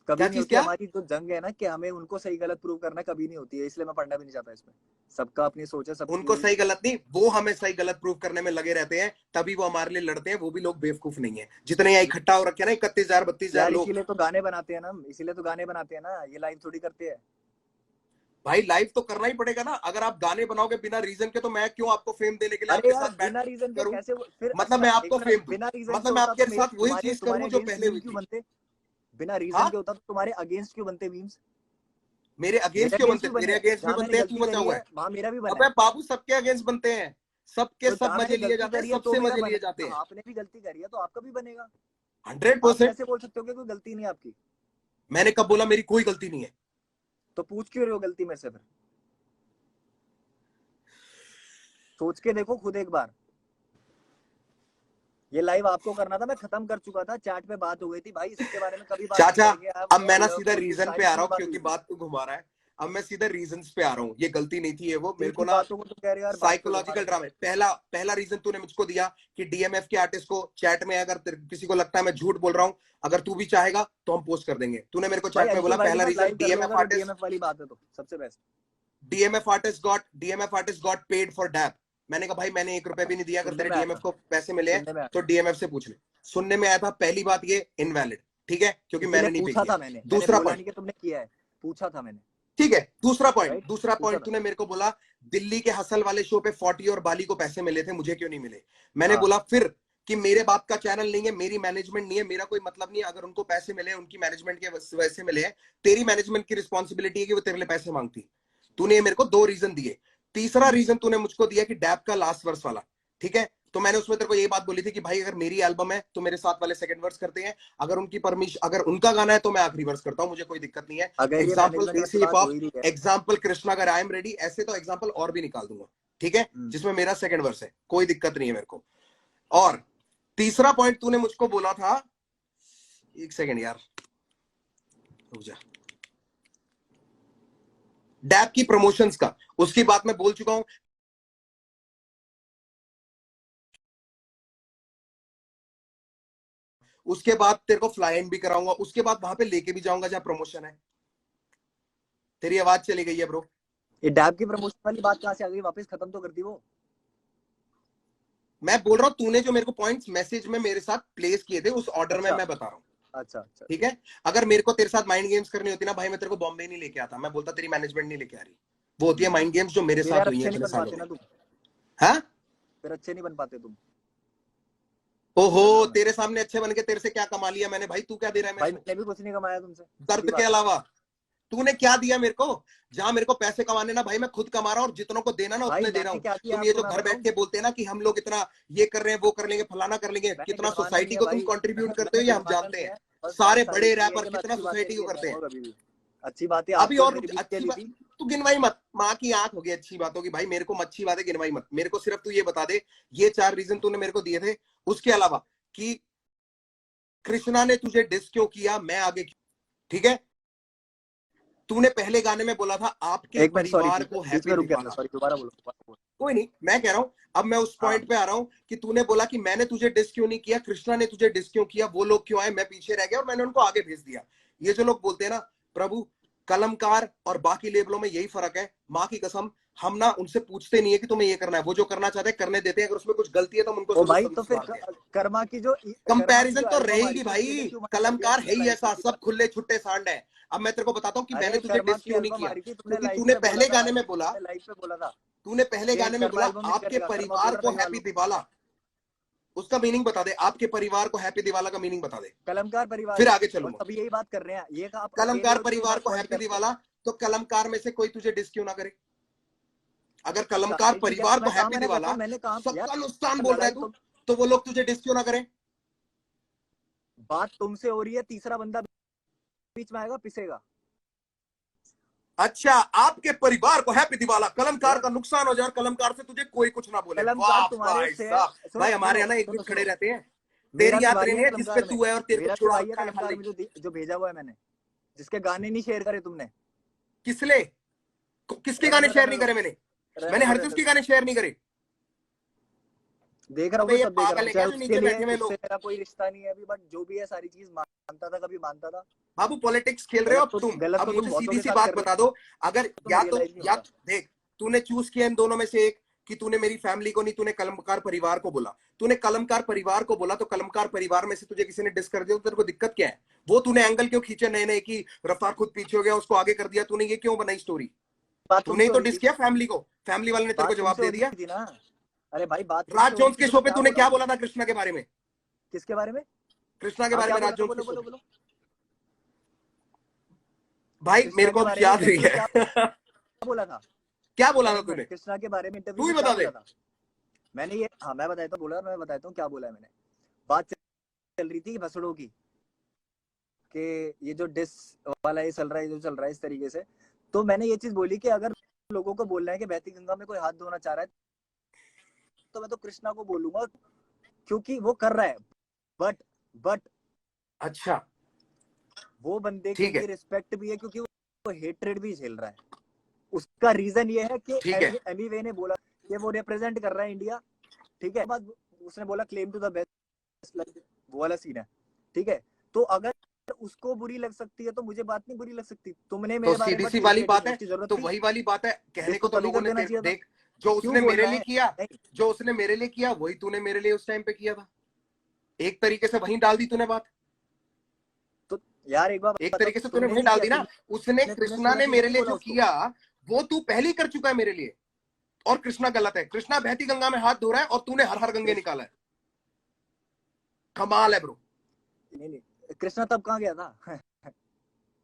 S1: कभी
S2: क्या
S1: नहीं
S2: चीज
S1: होती।
S2: क्या?
S1: हमारी जो जंग है ना कि हमें उनको सही गलत प्रूव करना कभी नहीं होती है, इसलिए मैं पढ़ना भी नहीं चाहता इसमें। सबका अपनी सोच है
S2: उनको
S1: सबकी।
S2: सही गलत नहीं, वो हमें सही गलत प्रूव करने में लगे रहते हैं, तभी वो हमारे लिए लड़ते हैं। वो भी लोग बेवकूफ नहीं है जितने यहाँ इकट्ठा हो रखे हैं ना, 31,000 32,000
S1: यार
S2: लोग।
S1: इसीलिए तो गाने बनाते हैं ना हम, इसीलिए तो गाने बनाते हैं ना, ये लाइव थोड़ी करते हैं।
S2: भाई लाइव तो करना ही पड़ेगा ना, अगर आप गाने बनाओगे बिना रीजन के, तो मैं क्यों आपको फेम देने के लिए
S1: अरे
S2: आपके
S1: यार
S2: साथ
S1: बिना
S2: बैठ
S1: रीजन के
S2: करूं?
S1: कैसे फिर,
S2: मतलब
S1: अच्छा
S2: मैं
S1: एक
S2: आपको
S1: मिनट,
S2: फेम दूं,
S1: बिना रीजन के
S2: मतलब मैं
S1: होता तो
S2: आपके
S1: मेरे
S2: साथ वही
S1: तुम्हारे
S2: चीज
S1: तुम्हारे
S2: करूं जो
S1: अगेंस्ट
S2: पहले
S1: मीम
S2: हुई
S1: क्यों
S2: थी।
S1: बनते? बिना रीजन
S2: हाँ,
S1: के होता तो तुम्हारे अगेंस्ट क्यों बनते मीम्स?
S2: मेरे
S1: मेरे
S2: अगेंस्ट क्यों
S1: अगेंस्ट
S2: बनते?
S1: भी बने
S2: मेरे
S1: हैं,
S2: अगेंस्ट भी
S1: जहां मैंने
S2: बनते हैं, तू
S1: गलती
S2: बचा
S1: करी
S2: हुआ
S1: है
S2: है।
S1: वहां मेरा भी बना
S2: अबे
S1: है।
S2: बाबू, सबके अगेंस्ट बनते हैं, सबके
S1: तो
S2: सब
S1: जहां
S2: मजे
S1: मैंने
S2: लिए
S1: गलती
S2: जाते हैं,
S1: करी है तो
S2: सबसे
S1: मेरा
S2: मजे
S1: बना
S2: लिए
S1: है
S2: जाते
S1: ना,
S2: हैं।
S1: आपने भी गलती करी है तो आपका भी बनेगा। आप
S2: 100%।
S1: कैसे बोल सकते हो कि कोई गलती नहीं है आपकी?
S2: मैंने कब बोला मेरी कोई गलती नहीं है?
S1: तो पूछ क्यों रहे हो गलती मेरे से फिर? सोच के देखो खुद एक बार। ये लाइव आपको करना था, मैं खत्म कर चुका था, चैट पे बात हो गई थी भाई, इसके बारे में कभी बात नहीं
S2: चाचा,
S1: करेंगे। आई
S2: अब
S1: हैव
S2: मैं ना
S1: लव
S2: सीधा
S1: फॉर यू,
S2: रीजन पे
S1: सारी
S2: आ रहा
S1: चीजें
S2: हूँ,
S1: बात हुई
S2: क्योंकि
S1: थी।
S2: बात को घुमा रहा है। अब मैं सीधा रीजंस पे आ रहा हूँ। ये गलती नहीं थी, ये वो मेरे
S1: ठीक
S2: को
S1: ही
S2: ना
S1: बातों को तुम कह रहे हो यार, बात को घुमा
S2: साइकोलॉजिकल
S1: रहे हो।
S2: ड्रामा। पहला पहला रीजन तूने मुझको दिया कि डीएमएफ के आर्टिस्ट को चैट में, अगर किसी को लगता है मैं झूठ बोल रहा हूँ, अगर तू भी चाहेगा तो हम पोस्ट कर देंगे। तूने मेरे को
S1: भाई
S2: चैट में बोला
S1: अंशुल भाई के
S2: पहला
S1: साथ
S2: रीजन
S1: लाइव कर लो
S2: डीएमएफ
S1: अगर वो
S2: आर्टिस्ट,
S1: डीएमएफ वाली बात है तो सबसे best.
S2: DMF artist got paid for dap. मैंने कहा भाई मैंने 1 रुपए भी नहीं दिया, अगर
S1: सुनने
S2: तेरे
S1: में आया
S2: डीएमएफ
S1: था,
S2: को पैसे मिले हैं
S1: सुनने में आया
S2: तो
S1: था।
S2: डीएमएफ से पूछ ले। सुनने में आया था, पहली बात ये इनवैलिड, ठीक है, क्योंकि
S1: इसीलिए
S2: मैंने नहीं पे
S1: पूछा
S2: किया।
S1: था मैंने
S2: दूसरा
S1: बोला
S2: पॉइंट,
S1: नहीं कि तुमने किया है, पूछा था मैंने।
S2: ठीक है,
S1: राइट,
S2: दूसरा
S1: पूछा
S2: पॉइंट
S1: था।
S2: तूने मेरे को बोला दिल्ली के हसल वाले शो पे 40 और बाली को पैसे मिले थे, मुझे क्यों नहीं मिले? मैंने
S1: हाँ
S2: बोला फिर कि मेरे बाप का चैनल नहीं है, मेरी मैनेजमेंट नहीं है, मेरा कोई मतलब नहीं है। अगर उनको पैसे मिले, उनकी मैनेजमेंट के वजह से मिले हैं, तेरी मैनेजमेंट की रिस्पॉन्सिबिलिटी है कि वो तेरे लिए पैसे मांगती। तूने मेरे को 2 रीजन दिए। तीसरा रीजन तूने मुझको दिया कि डैप का लास्ट वर्स वाला, ठीक है, तो मैंने उसमें तेरे को यही बात बोली थी कि भाई अगर मेरी एल्बम है तो मेरे साथ वाले सेकंड वर्स करते हैं, अगर उनकी परमिशन, अगर उनका गाना है तो मैं आखिरी वर्स करता हूं, मुझे कोई दिक्कत नहीं है।
S1: अगर ये
S2: एग्जाम्पल
S1: मैनेजमेंट
S2: देसी
S1: वाली
S2: हिप
S1: बात हो
S2: हॉप,
S1: ही रही है।
S2: एग्जाम्पल कृष्णा अगर आई एम रेडी, ऐसे तो एग्जाम्पल और भी निकाल दूंगा, ठीक है, जिसमें मेरा सेकंड वर्स है, कोई दिक्कत नहीं है मेरे को। और तीसरा पॉइंट तूने मुझको बोला था, एक सेकंड यार रुक जा, डैप की प्रमोशंस का, उसकी बात मैं बोल चुका हूं। उसके बाद तेरे को फ्लाई इन भी कराऊंगा, उसके बाद वहां पे लेके भी जाऊंगा जहां प्रमोशन है। तेरी आवाज चली गई है ब्रो।
S1: ये डैब की प्रमोशन वाली बात कहाँ से आ गई? वापस खत्म तो कर दी वो।
S2: मैं बोल रहा हूं तूने जो मेरे को पॉइंट्स मैसेज में मेरे साथ प्लेस किए थे, उस ऑर्डर में
S1: अच्छा
S2: मैं बता रहा हूं,
S1: अच्छा अच्छा
S2: ठीक है। अगर मेरे को तेरे साथ माइंड गेम्स करनी होती ना भाई, मैं तेरे को बॉम्बे नहीं लेके आता, मैं बोलता तेरी मैनेजमेंट नहीं लेके आ रही। वो होती है माइंड गेम्स जो मेरे
S1: फिर
S2: साथ
S1: यार
S2: हुई है
S1: अच्छे नहीं
S2: इतने
S1: बन
S2: सालों
S1: पाते
S2: में।
S1: ना तुम,
S2: हाँ,
S1: फिर अच्छे नहीं बन पाते तुम।
S2: ओहो,
S1: समझ रहा हूँ मैं।
S2: तेरे सामने अच्छे बन के तेरे से क्या कमा लिया मैंने भाई? तू क्या दे रहा है मेरे
S1: भाई
S2: को
S1: मैंने भी कुछ नहीं कमाया तुमसे, सीधी
S2: दर्द के
S1: बात है।
S2: अलावा? तूने क्या दिया मेरे को? जहां मेरे को पैसे कमाने ना भाई, मैं खुद कमा रहा हूँ, और जितनों को देना ना
S1: भाई
S2: उतने दे रहा
S1: मैंने
S2: हूँ।
S1: क्या किया
S2: तुम ये
S1: आपको
S2: जो
S1: मैं
S2: घर बैठ
S1: बताऊं?
S2: के बोलते हैं ना कि हम लोग इतना ये कर रहे हैं, वो कर लेंगे, फलाना कर लेंगे,
S1: मैंने
S2: कितना
S1: गिनवाना नहीं
S2: सोसाइटी
S1: है
S2: को तुम
S1: भाई।
S2: कंट्रीब्यूट करते हो
S1: मैंने
S2: ये हम
S1: गिनवाना
S2: जानते
S1: नहीं
S2: हैं।
S1: है। बस बात
S2: सारे
S1: सारी
S2: बड़े
S1: इतनी है
S2: रैपर
S1: कि मैं
S2: कितना
S1: अच्छी बातें
S2: सोसाइटी को
S1: नहीं
S2: करते
S1: कहता
S2: हैं।
S1: हूँ कभी भी। अच्छी बातें
S2: अभी
S1: आपको और
S2: और
S1: मेरे बीच के
S2: अच्छी
S1: ली
S2: बात,
S1: थी।
S2: तू गिनवाई मत, माँ की आंख हो गई अच्छी बातों की भाई, मेरे को अच्छी बातें गिनवाई मत। मेरे को सिर्फ तू ये बता दे, ये 4 रीजन तूने मेरे को दिए थे, उसके अलावा कि कृष्णा ने तुझे डिस क्यों किया, मैं आगे क्यों, ठीक है। तूने पहले गाने में बोला था आपके
S1: एक मिनट, सॉरी,
S2: परिवार को
S1: बीच
S2: हैप्पी
S1: में रुक गया था,
S2: दिवाला।
S1: सॉरी, दोबारा बोलो, दोबारा बोलो।
S2: कोई नहीं, मैं कह रहा हूं, अब मैं उस
S1: हाँ
S2: पॉइंट पे आ रहा हूं कि तूने बोला कि मैंने तुझे डिस क्यों नहीं किया, कृष्णा ने तुझे डिस क्यों किया, वो लोग क्यों आए, मैं पीछे रह गया और मैंने उनको आगे भेज दिया। ये जो लोग बोलते हैं ना प्रभु, कलमकार और बाकी लेबलों में यही फर्क है, माँ की कसम, हम ना उनसे पूछते नहीं है कि तुम्हें ये करना है, वो जो करना चाहते हैं करने देते हैं, अगर उसमें कुछ गलती है तो हम उनको
S1: ओ
S2: जरूर
S1: भाई तो फिर
S2: सुधारते हैं।
S1: कर्मा की
S2: कंपैरिजन
S1: जो
S2: तो
S1: एल्बम आ रही
S2: रहेगी
S1: थी उसने
S2: भाई,
S1: डिलीट क्यों मार कर दिया
S2: कलमकार है
S1: तुमने
S2: ही
S1: लाइव
S2: ऐसा,
S1: की
S2: सब
S1: बात?
S2: खुले छुट्टे सांड है। अब मैं तेरे को बताता हूँ कि मैंने
S1: अरे
S2: तुझे
S1: कर्मा
S2: डिस
S1: की
S2: क्यों नहीं
S1: एल्बम आ
S2: किया,
S1: रही थी, तुमने
S2: क्योंकि
S1: लाइव
S2: तूने
S1: पे बोला
S2: पहले
S1: था
S2: गाने
S1: भाई,
S2: में बोला,
S1: तुमने लाइव पे बोला था
S2: तूने पहले
S1: कि
S2: गाने में
S1: कर्मा
S2: बोला
S1: एल्बम नहीं
S2: आपके
S1: करेगा, कर्मा
S2: परिवार
S1: बोल रहा
S2: को
S1: था निकाल
S2: हैप्पी
S1: लो।
S2: दिवाला। उसका मीनिंग बता दे, आपके परिवार को हैप्पी दिवाला का मीनिंग बता दे,
S1: कलमकार परिवार
S2: फिर
S1: को,
S2: आगे
S1: और
S2: चलूंगा।
S1: सब यही बात कर रहे हैं, ये का आप अकेले
S2: कलमकार
S1: हो जो
S2: परिवार
S1: बात
S2: को
S1: पॉइंट
S2: हैप्पी
S1: करते हो।
S2: दिवाला, तो कलमकार में से कोई तुझे डिस क्यों ना करे? अगर कलमकार
S1: चल ठीक है,
S2: परिवार
S1: तो
S2: को
S1: मैं कहा,
S2: हैप्पी
S1: मैंने
S2: दिवाला
S1: बताऊं मैंने कहा
S2: सबका नुकसान
S1: यार,
S2: बोल रहा है
S1: लड़ाई
S2: तू,
S1: तो
S2: तो वो लोग तुझे डिस क्यों ना करें?
S1: बात तुमसे हो रही है, तीसरा बंदा बीच में आएगा, पिसेगा।
S2: अच्छा, आपके परिवार को हैप्पी दिवाला, कलमकार
S1: यस,
S2: का नुकसान हो जाए और कलमकार से तुझे कोई कुछ ना बोले,
S1: कलमकार
S2: वाह
S1: तुम्हारे
S2: भाई
S1: से है।
S2: साहब।
S1: सुनो
S2: भाई हमारे
S1: सुनो
S2: यहाँ ना एक
S1: सुनो
S2: जुट खड़े
S1: सुनो,
S2: रहते हैं।
S1: मेरा
S2: तेरी
S1: भी
S2: याद
S1: भाई
S2: रहनी
S1: है
S2: है जिस पे
S1: कलमकार में,
S2: तू है और तेरे को
S1: मेरा भी
S2: छुड़ा
S1: भाई है
S2: रखा है
S1: कलमकार
S2: खाली।
S1: में, जो भेजा हुआ है मैंने, जिसके गाने नहीं शेयर करे तुमने।
S2: किसले? किसके
S1: रहने
S2: गाने
S1: दो
S2: शेयर
S1: रहने
S2: नहीं
S1: दो
S2: करे मैंने?
S1: रहने
S2: मैंने
S1: दो
S2: हरगिज
S1: रहने
S2: के
S1: दो।
S2: गाने शेयर नहीं करे।
S1: देख रहा हूँ,
S2: अबे ये
S1: सब देख रहा
S2: पागल
S1: हूँ,
S2: है क्या
S1: चाहे
S2: जो
S1: उसके
S2: नीचे
S1: लिए
S2: बैठे हुए
S1: उससे
S2: लोग?
S1: मेरा कोई रिश्ता नहीं है अभी, बट जो भी है सारी चीज मानता था, कभी मानता था।
S2: बाबू पॉलिटिक्स खेल रहे हो अब तुम।
S1: गलत
S2: अब
S1: तो तुम
S2: मुझे
S1: बहुतों
S2: सीधी
S1: के
S2: सी
S1: साथ
S2: बात
S1: कर रहे
S2: बता दो, अगर
S1: हो, तुम्हें रियलाइज नहीं
S2: या
S1: होता।
S2: देख, तूने चूज किया इन दोनों में से एक, कि तूने मेरी फैमिली को नहीं, तूने कलमकार परिवार को बोला। तूने कलमकार परिवार को बोला तो कलमकार परिवार में से तुझे किसी ने डिस कर दिया तो तेरे को दिक्कत क्या है? वो तूने एंगल क्यों खींचे नए नए कि रफ्तार खुद पीछे हो गया उसको आगे कर दिया? तूने ये क्यों बनाई स्टोरी?
S1: बात
S2: तूने ही
S1: तुमसे हो
S2: तो
S1: रही
S2: डिस
S1: थी,
S2: किया फैमिली को, फैमिली वाले ने तेरे को
S1: बात
S2: जवाब
S1: तुमसे हो
S2: दे
S1: रही
S2: दिया।
S1: थी ना। अरे भाई बात
S2: राज
S1: तुमसे हो रही
S2: जोन्स
S1: थी
S2: के
S1: तो
S2: शो
S1: मैं
S2: पे
S1: क्या
S2: तूने
S1: बोल रहा
S2: क्या
S1: हूँ।
S2: बोला था कृष्णा के बारे में?
S1: किसके बारे में?
S2: कृष्णा के
S1: हाँ
S2: बारे
S1: क्या
S2: में,
S1: बोला
S2: राज
S1: था,
S2: जोन्स के
S1: बोलो
S2: शो
S1: बोलो
S2: पे।
S1: बोलो।
S2: भाई
S1: कृष्णा
S2: मेरे
S1: के
S2: को अब
S1: बारे में
S2: याद नहीं
S1: इंटरव्यू में क्या
S2: है।
S1: बोला था?
S2: क्या बोला था
S1: एक मिनट,
S2: तूने?
S1: कृष्णा के बारे में
S2: तू
S1: इंटरव्यू
S2: ही
S1: में क्या
S2: बता दे।
S1: बोला था? मैंने ये, हाँ मैं बताता हूँ, बोला, मैं बताता हूँ क्या बोला है मैंने। बात चल रही थी भसड़ों की, कि ये जो डिस वाला ये चल रहा है, जो चल रहा है इस तरीके से, तो मैंने ये चीज बोली कि अगर लोगों को बोलना है कि बहती गंगा में कोई हाथ धोना चाह रहा है, तो मैं तो कृष्णा को बोलूंगा, क्योंकि वो कर रहा है। बट
S2: अच्छा
S1: वो बंदे के
S2: ठीक
S1: लिए
S2: है,
S1: रिस्पेक्ट भी है, क्योंकि वो हेट्रेड भी झेल रहा है। उसका रीजन ये है कि
S2: ठीक है।
S1: एमी ने बोला कि वो रिप्रेजेंट कर रहा है इंडिया, ठीक है। बाद उसने बोला क्लेम टू द बेस्ट, वो वाला सीन है, ठीक है। तो अगर उसको बुरी लग सकती है तो मुझे बात नहीं बुरी लग सकती। तुमने
S2: तो
S1: मेरे बारे में
S2: सीधी
S1: बट
S2: सी वाली
S1: इरिटेटिंग
S2: बात
S1: है,
S2: है,
S1: उसकी जरूरत
S2: तो
S1: थी?
S2: वही वाली बात है, कहने
S1: डिस
S2: को
S1: तो
S2: तो
S1: तभी
S2: लोगों
S1: कर
S2: ने
S1: देना
S2: तेरे
S1: चाहिए था।
S2: देख, जो
S1: क्यों
S2: उसने मेरे
S1: बोलना
S2: लिए
S1: है?
S2: किया,
S1: नहीं,
S2: जो उसने मेरे लिए किया वही तूने मेरे लिए उस टाइम पे किया था। एक तरीके से वहीं डाल दी तूने बात।
S1: तो यार एक बार
S2: एक
S1: बताओ,
S2: तरीके से तूने
S1: तुमने
S2: वहीं
S1: नहीं
S2: डाल
S1: किया,
S2: दी ना। उसने,
S1: तूने
S2: कृष्णा
S1: सीधा
S2: ने
S1: सीधा
S2: मेरे
S1: नहीं
S2: लिए
S1: बोला
S2: जो
S1: उसको।
S2: किया वो तू पहले ही कर चुका है मेरे लिए। और कृष्णा गलत है, कृष्णा बहती गंगा में हाथ धो रहा है और तूने हर हर गंगे निकाला है। कमाल है ब्रो।
S1: नहीं नहीं, कृष्णा तब कहाँ गया था?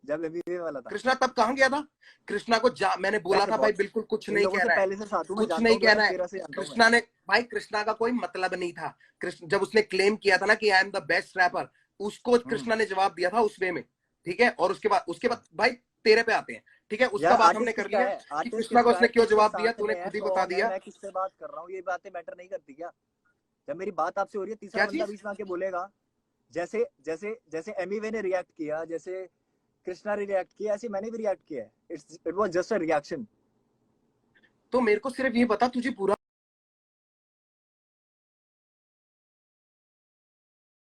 S1: जब एमबीए वाला था।
S2: कृष्णा तब कहां गया था? कृष्णा को मैंने बोला
S1: वैसे
S2: था भाई
S1: बहुत
S2: बिल्कुल कुछ
S1: इन
S2: नहीं
S1: लोगों
S2: कह
S1: से
S2: रहा है,
S1: पहले से साथ हूँ, मैं
S2: कुछ
S1: जानता
S2: नहीं
S1: हूँ
S2: कह रहा है।
S1: 2013 से जानता हूँ मैं।
S2: कृष्णा ने, भाई कृष्णा का कोई मतलब नहीं था। कृष्ण जब उसने क्लेम किया था ना कि I am the best rapper, उसको
S1: हम्म।
S2: कृष्णा ने जवाब दिया था उस वे में। ठीक है, और उसके बाद भाई तेरे पे आते हैं। ठीक है, उसका
S1: यार
S2: बात हमने
S1: आर्टिस्ट
S2: कर
S1: किसका
S2: लिया
S1: है?
S2: कि
S1: आर्टिस्ट
S2: कृष्णा को
S1: किसका
S2: उसने
S1: है?
S2: क्यों
S1: किसके
S2: जवाब दिया,
S1: साथ
S2: तूने
S1: में है,
S2: खुद ही बता
S1: कौन है,
S2: दिया।
S1: मैं किससे बात कर रहा हूँ, ये बातें मैटर नहीं करती क्या? जब मेरी बात आपसे हो रही है, तीसरा
S2: क्या
S1: बंदा
S2: चीज?
S1: बीच में आके बोलेगा, जैसे जैसे जैसे एमीवे ने रिएक्ट किया, जैसे कृष्णा ने रिएक्ट किया, ऐसे मैंने भी रिएक्ट किया है। It was just a reaction.
S2: तो मेरे को सिर्फ ये बता, तुझे बुरा